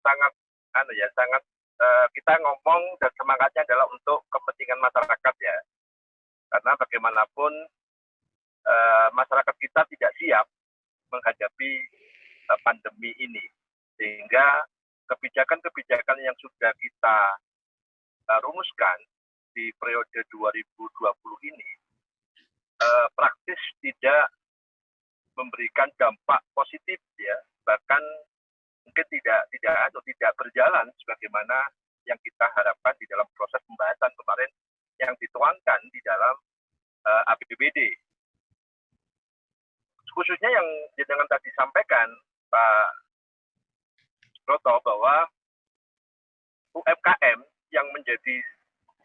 sangat sangat kita ngomong dan semangatnya adalah untuk kepentingan masyarakat ya. Karena bagaimanapun masyarakat kita tidak siap menghadapi pandemi ini, sehingga kebijakan-kebijakan yang sudah kita rumuskan di periode 2020 ini praktis tidak memberikan dampak positif ya, bahkan mungkin tidak berjalan sebagaimana yang kita harapkan di dalam proses pembahasan kemarin yang dituangkan di dalam APBD. Khususnya yang jenengan tadi sampaikan Pak Broto bahwa UMKM yang menjadi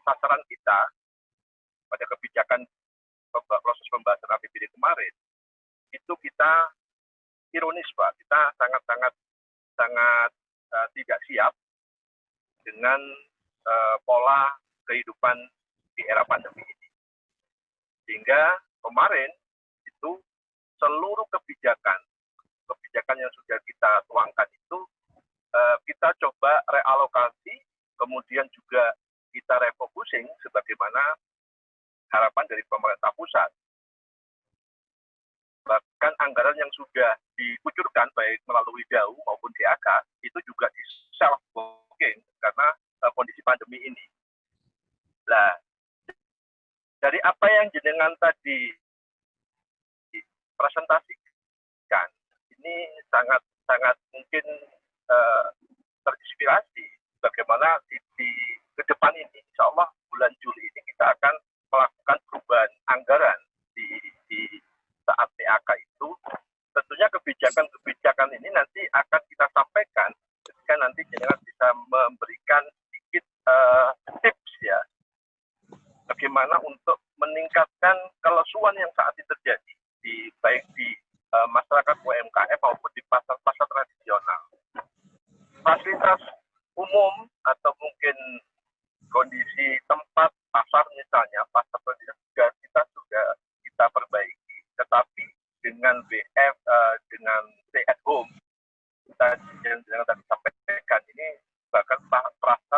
sasaran kita pada kebijakan proses pembahasan APBD kemarin itu kita ironis Pak, kita sangat tidak siap dengan pola kehidupan di era pandemi ini, sehingga kemarin itu seluruh kebijakan yang sudah kita tuangkan itu kita coba realokasi, kemudian juga kita refocusing sebagaimana harapan dari pemerintah pusat. Bahkan anggaran yang sudah dikucurkan baik melalui DAU maupun DAK itu juga di self booking karena kondisi pandemi ini. Nah, dari apa yang jenengan tadi presentasikan, ini sangat mungkin terinspirasi bagaimana di ke depan ini, insya Allah bulan Juli ini kita akan melakukan perubahan anggaran di saat PAK itu. Tentunya kebijakan ini nanti akan kita sampaikan ketika nanti jenengan bisa memberikan sedikit tips ya, bagaimana untuk meningkatkan kelesuan yang saat ini terjadi baik di masyarakat UMKM maupun di pasar-pasar tradisional. Fasilitas umum atau mungkin kondisi tempat pasar misalnya, pasar tradisional sudah kita perbaiki, tetapi dengan WF, dengan stay at home, yang tadi sampaikan ini bahkan pasar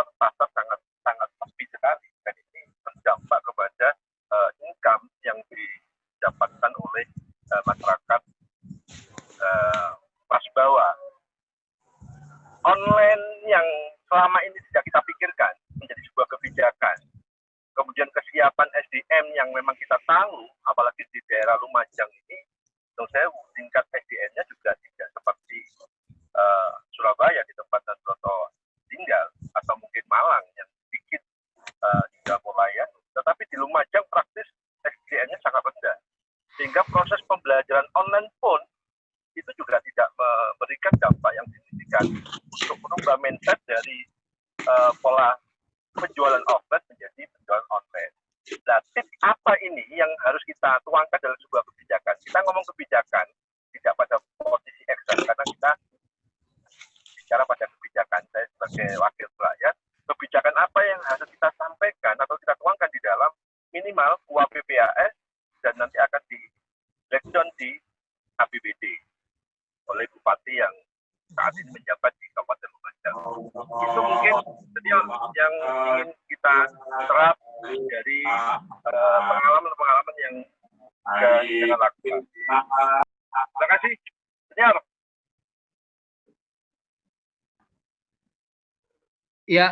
sangat sepi sekali, dan ini berdampak kepada income yang didapatkan oleh masyarakat kelas bawah. Online yang selama ini tidak kita pikirkan menjadi sebuah kebijakan. Kemudian kesiapan SDM yang memang kita tahu, apalagi di daerah Lumajang ini, menurut saya tingkat SDM-nya juga tidak seperti Surabaya di tempat Mas Broto tinggal, atau mungkin Malang yang sedikit juga mulai ya. Tetapi di Lumajang praktis SDM-nya sangat rendah, sehingga proses pembelajaran online pun itu juga tidak memberikan dampak yang signifikan untuk merubah mindset dari pola penjualan offline menjadi penjualan online. Nah, tips apa ini yang harus kita tuangkan dalam sebuah kebijakan? Kita ngomong kebijakan tidak pada posisi ekstern, karena kita bicara pada kebijakan. Saya sebagai wakil rakyat, kebijakan apa yang harus kita sampaikan atau kita tuangkan di dalam minimal UAPPAS dan nanti akan di breakdown di APBD oleh bupati yang saat ini menjabat di Kabupaten Lumajang. Itu mungkin yang ingin kita serap dari pengalaman-pengalaman yang sudah kita lakukan. Terima kasih, Senior. Ya,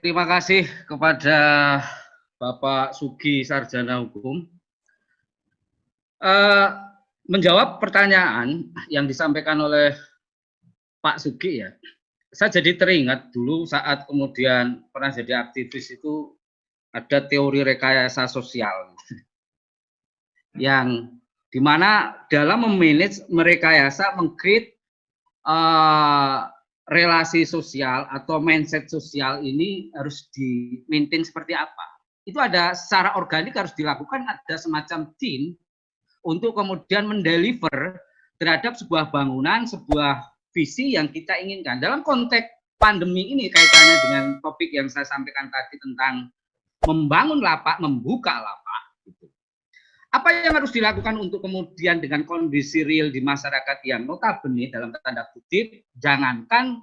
terima kasih kepada Bapak Sugi, Sarjana Hukum. Menjawab pertanyaan yang disampaikan oleh Pak Sugi ya, saya jadi teringat dulu saat kemudian pernah jadi aktivis itu ada teori rekayasa sosial yang dimana dalam memanage, merekayasa, meng-create relasi sosial atau mindset sosial ini harus di-maintain seperti apa. Itu ada secara organik harus dilakukan, ada semacam tim untuk kemudian mendeliver terhadap sebuah bangunan, sebuah visi yang kita inginkan. Dalam konteks pandemi ini kaitannya dengan topik yang saya sampaikan tadi tentang membangun lapak, membuka lapak. Apa yang harus dilakukan untuk kemudian dengan kondisi real di masyarakat yang notabene dalam tanda kutip, jangankan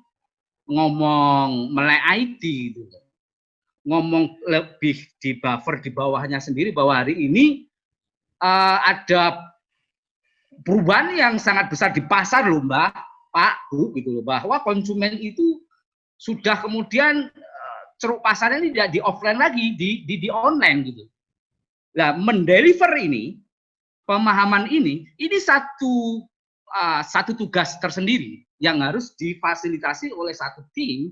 ngomong melek IT gitu, ngomong lebih di buffer di bawahnya sendiri bahwa hari ini ada perubahan yang sangat besar di pasar loh Mbak, Pak, Bu gitu loh, bahwa konsumen itu sudah kemudian ceruk pasarnya ini tidak di offline lagi, di online gitu. Nah, mendeliver ini, pemahaman ini satu tugas tersendiri yang harus difasilitasi oleh satu tim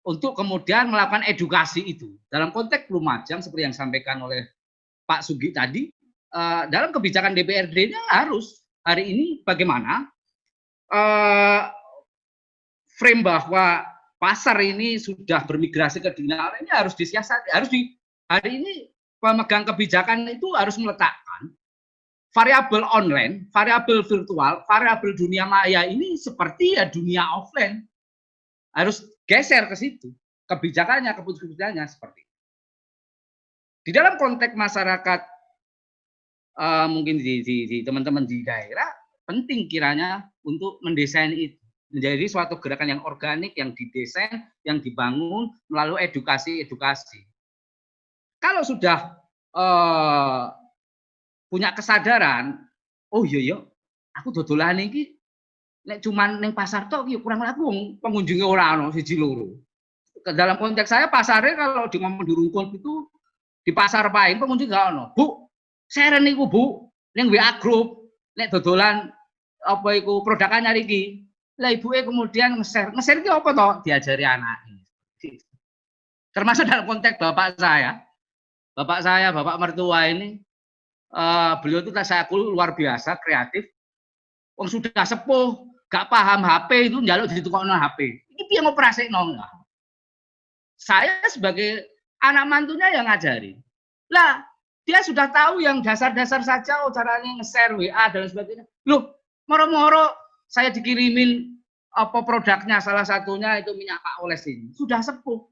untuk kemudian melakukan edukasi itu. Dalam konteks Lumajang seperti yang disampaikan oleh Pak Sugi tadi, dalam kebijakan DPRD-nya harus hari ini bagaimana frame bahwa pasar ini sudah bermigrasi ke digital ini harus disiasati, hari ini pemegang kebijakan itu harus meletakkan variabel online, variabel virtual, variabel dunia maya ini seperti ya dunia offline. Harus geser ke situ. Kebijakannya, keputusannya seperti itu. Di dalam konteks masyarakat, mungkin di teman-teman di daerah, penting kiranya untuk mendesain itu. Menjadi suatu gerakan yang organik, yang didesain, yang dibangun melalui edukasi-edukasi. Kalau sudah punya kesadaran, oh iya, aku dodolan iki nek cuman ning pasar tok iki kurang laku pengunjungnya ora ono siji loro. Dalam konteks saya pasarnya kalau di ngomong di Rungkun itu di pasar Paing pengunjung gak ono. Bu, share niku Bu, ning WA group nek dodolan apa iku produkan nyari iki. Lah ibuke kemudian nge-share iki apa toh? Diajari anaknya. Termasuk dalam konteks bapak saya, bapak mertua ini, beliau itu saya akui luar biasa kreatif. Wong sudah sepuh, gak paham HP itu njaluk ditukokno HP. Ini piye ngoperasikno? Saya sebagai anak mantunya yang ngajari. Lah, dia sudah tahu yang dasar-dasar saja, caranya nge-share WA dan sebagainya. Loh, moro-moro saya dikirimin apa produknya, salah satunya itu minyak Pak Oles ini. Sudah sepuh.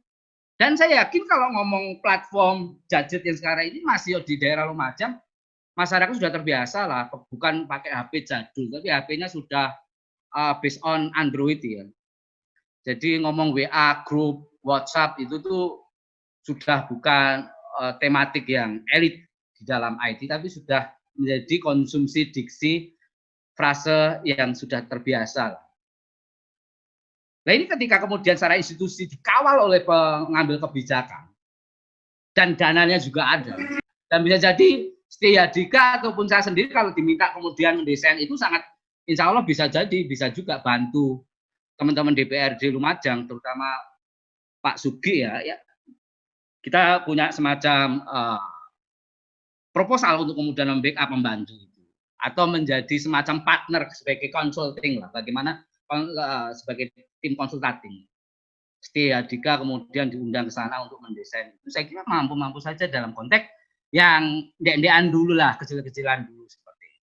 Dan saya yakin kalau ngomong platform gadget yang sekarang ini masih di daerah Lumajang, masyarakat sudah terbiasa lah, bukan pakai HP jadul, tapi HP-nya sudah based on Android ya. Jadi ngomong WA, grup, WhatsApp itu tuh sudah bukan tematik yang elit di dalam IT, tapi sudah menjadi konsumsi diksi frase yang sudah terbiasa. Nah ini ketika kemudian secara institusi dikawal oleh pengambil kebijakan dan dananya juga ada, dan bisa jadi Setia Dika ataupun saya sendiri kalau diminta kemudian mendesain itu sangat insya Allah bisa juga bantu teman-teman DPRD Lumajang, terutama Pak Sugi ya. Kita punya semacam proposal untuk kemudian membackup membantu itu, atau menjadi semacam partner sebagai consulting lah, bagaimana sebagai tim konsultatif. Setia Dika kemudian diundang ke sana untuk mendesain itu, saya kira mampu saja dalam konteks yang ndek-ndekan dulu lah, kecil-kecilan dulu seperti itu.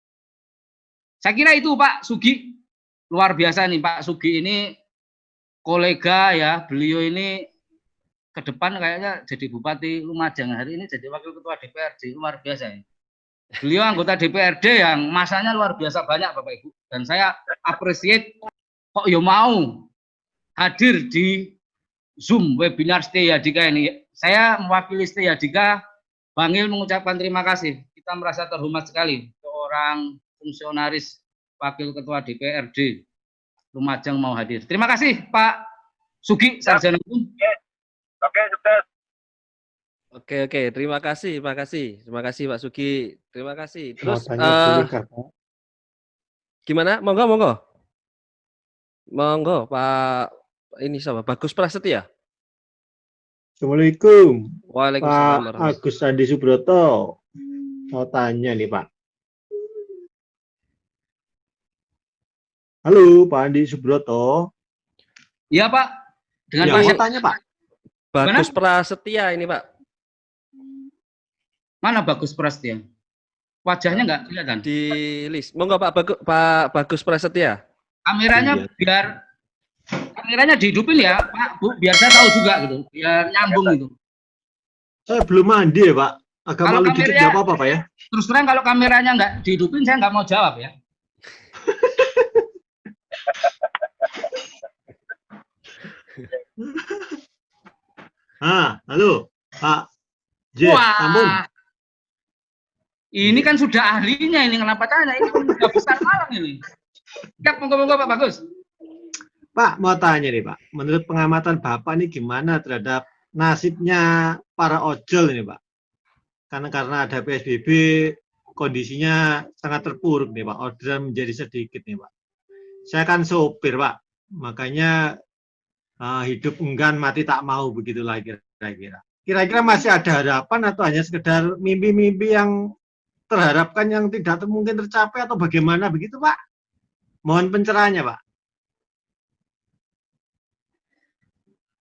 Saya kira itu Pak Sugi, luar biasa nih Pak Sugi ini kolega ya, beliau ini ke depan kayaknya jadi Bupati Lumajang, hari ini jadi Wakil Ketua DPRD, luar biasa ya. Beliau anggota DPRD yang masanya luar biasa banyak Bapak Ibu, dan saya appreciate kok ya mau hadir di Zoom webinar Setia Dika ini. Saya mewakili Setia Dika, Bangil mengucapkan terima kasih. Kita merasa terhormat sekali seorang fungsionaris Wakil Ketua DPRD Lumajang mau hadir. Terima kasih Pak Sugi Sarjana Hukum. Oke, sukses. Oke, terima kasih Pak Sugi, terima kasih. Terus gimana? Monggo Pak ini siapa? Bagus Prasetya. Assalamualaikum. Waalaikumsalam. Pak Agus Andi Subroto. Mau tanya nih Pak. Halo Pak Andi Subroto. Iya Pak. Dengan ya, mau tanya Pak. Bagus Prasetya ini Pak. Mana Bagus Prasetya? Wajahnya nggak kelihatan. Di list. Monggo Pak Bagus Prasetya. Kameranya biar kameranya dihidupin ya Pak Bu, biar saya tahu juga gitu, biar nyambung gitu. Saya belum mandi ya Pak. agak Kalau malu dikit kameranya- nggak apa-apa Pak ya. Terus terang kalau kameranya nggak dihidupin, saya nggak mau jawab ya. Halo Pak J. Ampun. Ini kan sudah ahlinya ini, kenapa tanya? Ini udah besar Malang ini. Ya, monggo-monggo Pak Bagus. Pak, mau tanya nih Pak, menurut pengamatan Bapak ini gimana terhadap nasibnya para ojol ini Pak? Karena ada PSBB, kondisinya sangat terpuruk nih Pak, orderan menjadi sedikit nih Pak. Saya kan sopir Pak, makanya hidup enggan mati tak mau, begitulah kira-kira. Kira-kira masih ada harapan atau hanya sekedar mimpi-mimpi yang terharapkan yang tidak mungkin tercapai atau bagaimana begitu Pak? Mohon pencerahannya Pak.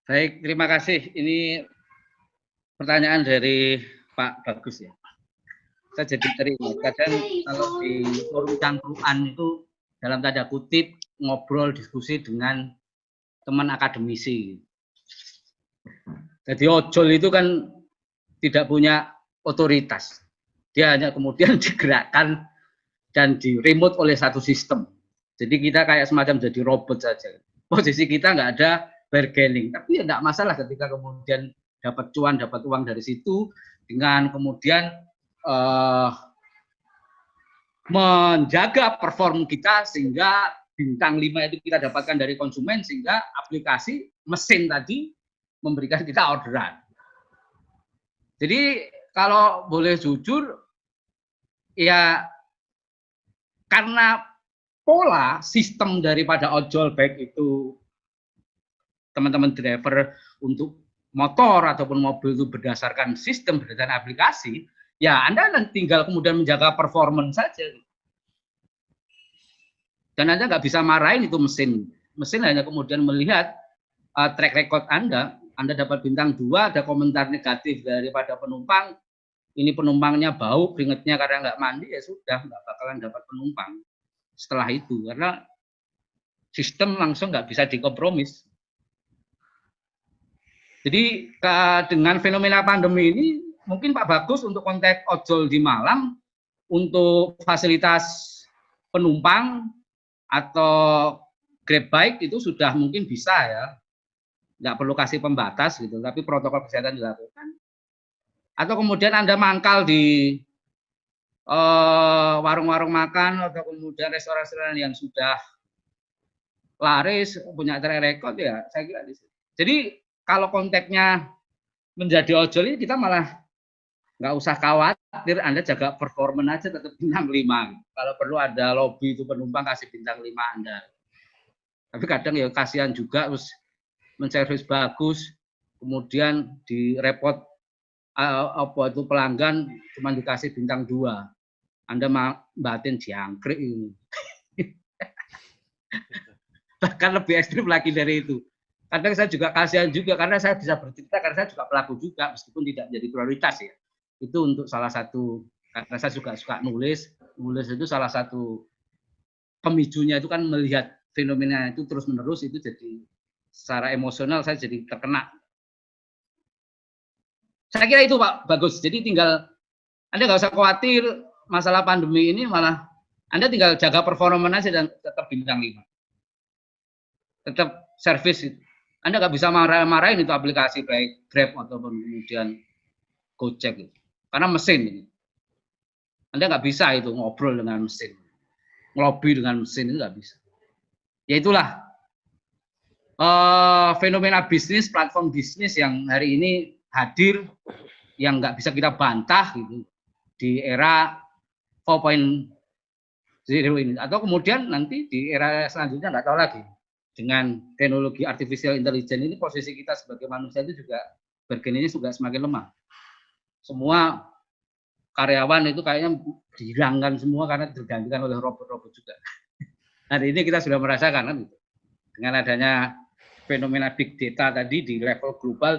Baik, terima kasih. Ini pertanyaan dari Pak Bagus ya. Saya jadi teringat, kadang kalau di forum cangkruan itu dalam tanda kutip ngobrol diskusi dengan teman akademisi. Jadi ojol itu kan tidak punya otoritas. Dia hanya kemudian digerakkan dan di remote oleh satu sistem. Jadi kita kayak semacam jadi robot saja. Posisi kita nggak ada bargaining. Tapi ya nggak masalah ketika kemudian dapat cuan, dapat uang dari situ, dengan kemudian menjaga perform kita sehingga bintang 5 itu kita dapatkan dari konsumen, sehingga aplikasi mesin tadi memberikan kita orderan. Jadi kalau boleh jujur, ya karena pola sistem daripada ojol, baik itu teman-teman driver untuk motor ataupun mobil itu berdasarkan sistem, berdasarkan aplikasi, ya Anda tinggal kemudian menjaga performance saja. Dan Anda nggak bisa marahin itu mesin. Mesin hanya kemudian melihat track record Anda dapat bintang 2, ada komentar negatif daripada penumpang, ini penumpangnya bau, keringetnya karena nggak mandi, ya sudah, nggak bakalan dapat penumpang setelah itu, karena sistem langsung nggak bisa dikompromis. Jadi dengan fenomena pandemi ini, mungkin Pak Bagus untuk konteks ojol di Malang, untuk fasilitas penumpang atau Grab Bike itu sudah mungkin bisa ya, nggak perlu kasih pembatas gitu, tapi protokol kesehatan dilakukan. Atau kemudian Anda mangkal di warung-warung makan atau kemudian restoran-restoran yang sudah laris, punya track record, ya saya kira di situ. Jadi kalau konteksnya menjadi ojol ini, kita malah nggak usah khawatir, Anda jaga performa aja tetap bintang 5. Kalau perlu ada lobby itu penumpang, kasih bintang 5 Anda. Tapi kadang ya kasihan juga, terus menservis bagus, kemudian direpot apa itu pelanggan cuma dikasih bintang 2. Anda batin jangkrik ini. Bahkan lebih ekstrim lagi dari itu. Kadang saya juga kasihan juga, karena saya bisa bercerita karena saya juga pelaku juga, meskipun tidak jadi prioritas ya. Itu untuk salah satu, karena saya juga suka nulis itu salah satu pemicunya itu kan melihat fenomena itu terus menerus, itu jadi secara emosional saya jadi terkena. Saya kira itu Pak Bagus. Jadi tinggal Anda nggak usah khawatir masalah pandemi ini, malah Anda tinggal jaga performa aja dan tetap bintang 5. Tetap servis itu. Anda nggak bisa marah-marahin itu aplikasi baik Grab ataupun kemudian Gojek itu. Karena mesin ini. Anda nggak bisa itu ngobrol dengan mesin. Ngelobi dengan mesin itu nggak bisa. Ya itulah fenomena bisnis, platform bisnis yang hari ini hadir, yang nggak bisa kita bantah gitu di era 4.0 ini. Atau kemudian nanti di era selanjutnya nggak tahu lagi. Dengan teknologi artificial intelligence ini, posisi kita sebagai manusia itu juga bergeningnya juga semakin lemah. Semua karyawan itu kayaknya dihilangkan semua karena tergantikan oleh robot-robot juga. Hari ini kita sudah merasakan kan, dengan adanya fenomena big data tadi di level global,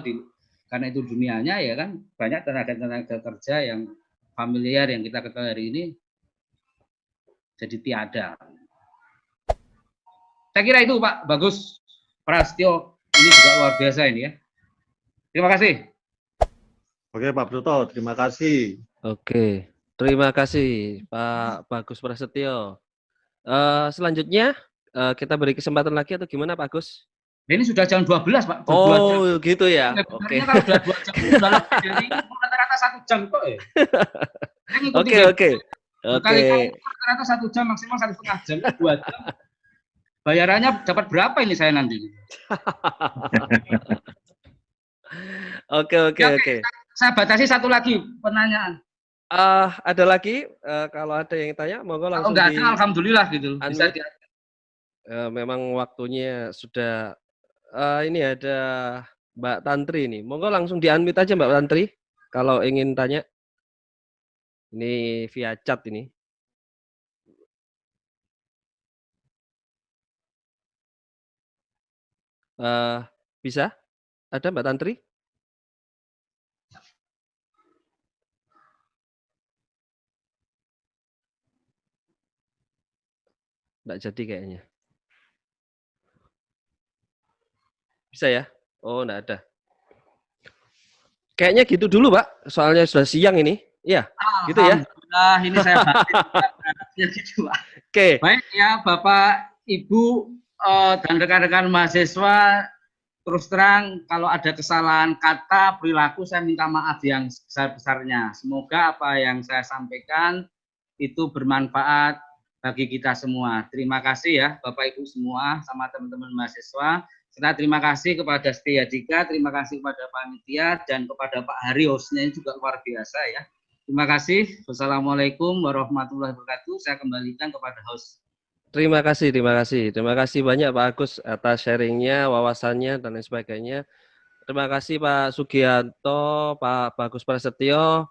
karena itu dunianya ya kan, banyak tenaga-tenaga kerja yang familiar yang kita ketahui hari ini jadi tiada. Saya kira itu Pak Bagus Prasetyo, ini juga luar biasa ini ya. Terima kasih. Oke, Pak Broto, terima kasih. Oke, terima kasih Pak Bagus Prasetyo. Selanjutnya kita beri kesempatan lagi atau gimana Pak Agus? Ini sudah jam 12, Pak. Udah 2 jam. Oh, gitu ya. Oke. Sebenarnya kalau udah 2 jam itu udah lebih dari rata-rata 1 jam kok ya. Saya ngikutin Oke, dari oke. berkali-kali rata-rata 1 jam, maksimal 1,5 jam, 2 jam. Bayarannya dapat berapa ini saya nanti? Oke. Saya batasi satu lagi pertanyaan. Ada lagi kalau ada yang tanya monggo Kalau langsung nggak ada, alhamdulillah gitu. Bisa unmute. Memang waktunya sudah ini ada Mbak Tantri nih. Monggo langsung di-unmute aja Mbak Tantri kalau ingin tanya. Ini via chat ini. Bisa? Ada Mbak Tantri? Nggak jadi kayaknya. Bisa ya? Oh, nggak ada. Kayaknya gitu dulu, Pak. Soalnya sudah siang ini. Iya, gitu ya. Alhamdulillah, ini saya batin. Ya gitu, Pak. Oke. Baik ya, Bapak, Ibu, dan rekan-rekan mahasiswa, terus terang kalau ada kesalahan kata, perilaku, saya minta maaf yang sebesar-besarnya. Semoga apa yang saya sampaikan itu bermanfaat bagi kita semua. Terima kasih ya Bapak Ibu semua sama teman-teman mahasiswa. Serta terima kasih kepada Setia Dika, terima kasih kepada panitia dan kepada Pak Hari hostnya juga luar biasa ya. Terima kasih. Wassalamualaikum warahmatullahi wabarakatuh. Saya kembalikan kepada host. Terima kasih banyak Pak Agus atas sharingnya, wawasannya dan lain sebagainya. Terima kasih Pak Sugianto, Pak Bagus Prasetyo.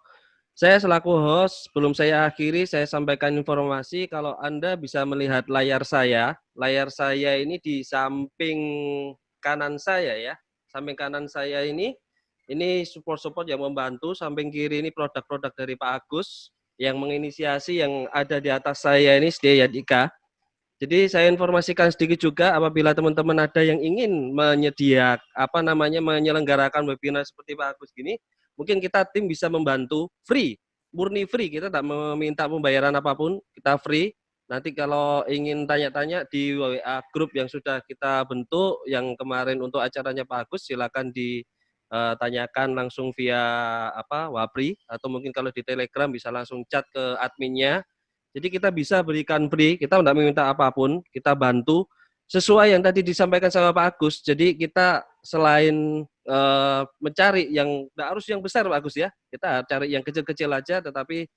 Saya selaku host, sebelum saya akhiri, saya sampaikan informasi kalau Anda bisa melihat layar saya. Layar saya ini di samping kanan saya ya. Samping kanan saya ini support-support yang membantu. Samping kiri ini produk-produk dari Pak Agus. Yang menginisiasi yang ada di atas saya ini Setia Dika. Jadi saya informasikan sedikit juga apabila teman-teman ada yang ingin menyelenggarakan webinar seperti Pak Agus gini, mungkin kita tim bisa membantu free, murni free, kita tidak meminta pembayaran apapun, kita free. Nanti kalau ingin tanya-tanya di WA grup yang sudah kita bentuk, yang kemarin untuk acaranya Pak Agus, silakan ditanyakan langsung via Wapri, atau mungkin kalau di Telegram bisa langsung chat ke adminnya. Jadi kita bisa berikan free, kita tidak meminta apapun, kita bantu sesuai yang tadi disampaikan sama Pak Agus. Jadi kita selain mencari yang tidak harus yang besar Pak Agus ya, kita cari yang kecil-kecil aja, tetapi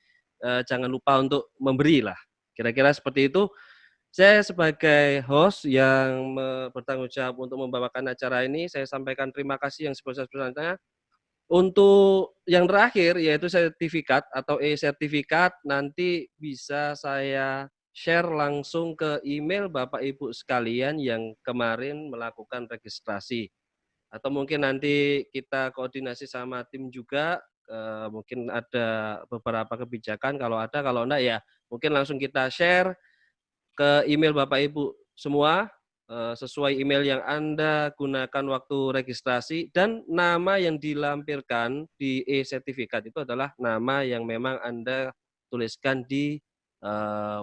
jangan lupa untuk memberi lah. Kira-kira seperti itu. Saya sebagai host yang bertanggung jawab untuk membawakan acara ini, saya sampaikan terima kasih yang sebesar-besarnya. Untuk yang terakhir yaitu sertifikat atau e-sertifikat nanti bisa saya share langsung ke email Bapak Ibu sekalian yang kemarin melakukan registrasi. Atau mungkin nanti kita koordinasi sama tim juga, mungkin ada beberapa kebijakan, kalau ada, kalau enggak ya mungkin langsung kita share ke email Bapak Ibu semua, sesuai email yang Anda gunakan waktu registrasi, dan nama yang dilampirkan di e-sertifikat itu adalah nama yang memang Anda tuliskan di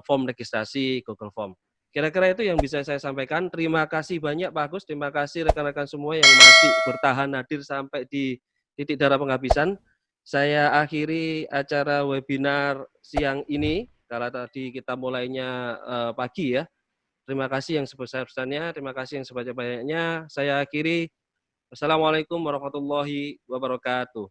form registrasi Google Form. Kira-kira itu yang bisa saya sampaikan. Terima kasih banyak Pak Agus, terima kasih rekan-rekan semua yang masih bertahan hadir sampai di titik darah penghabisan. Saya akhiri acara webinar siang ini, kalau tadi kita mulainya pagi ya. Terima kasih yang sebesar-besarnya, terima kasih yang sebanyak-banyaknya. Saya akhiri. Wassalamualaikum warahmatullahi wabarakatuh.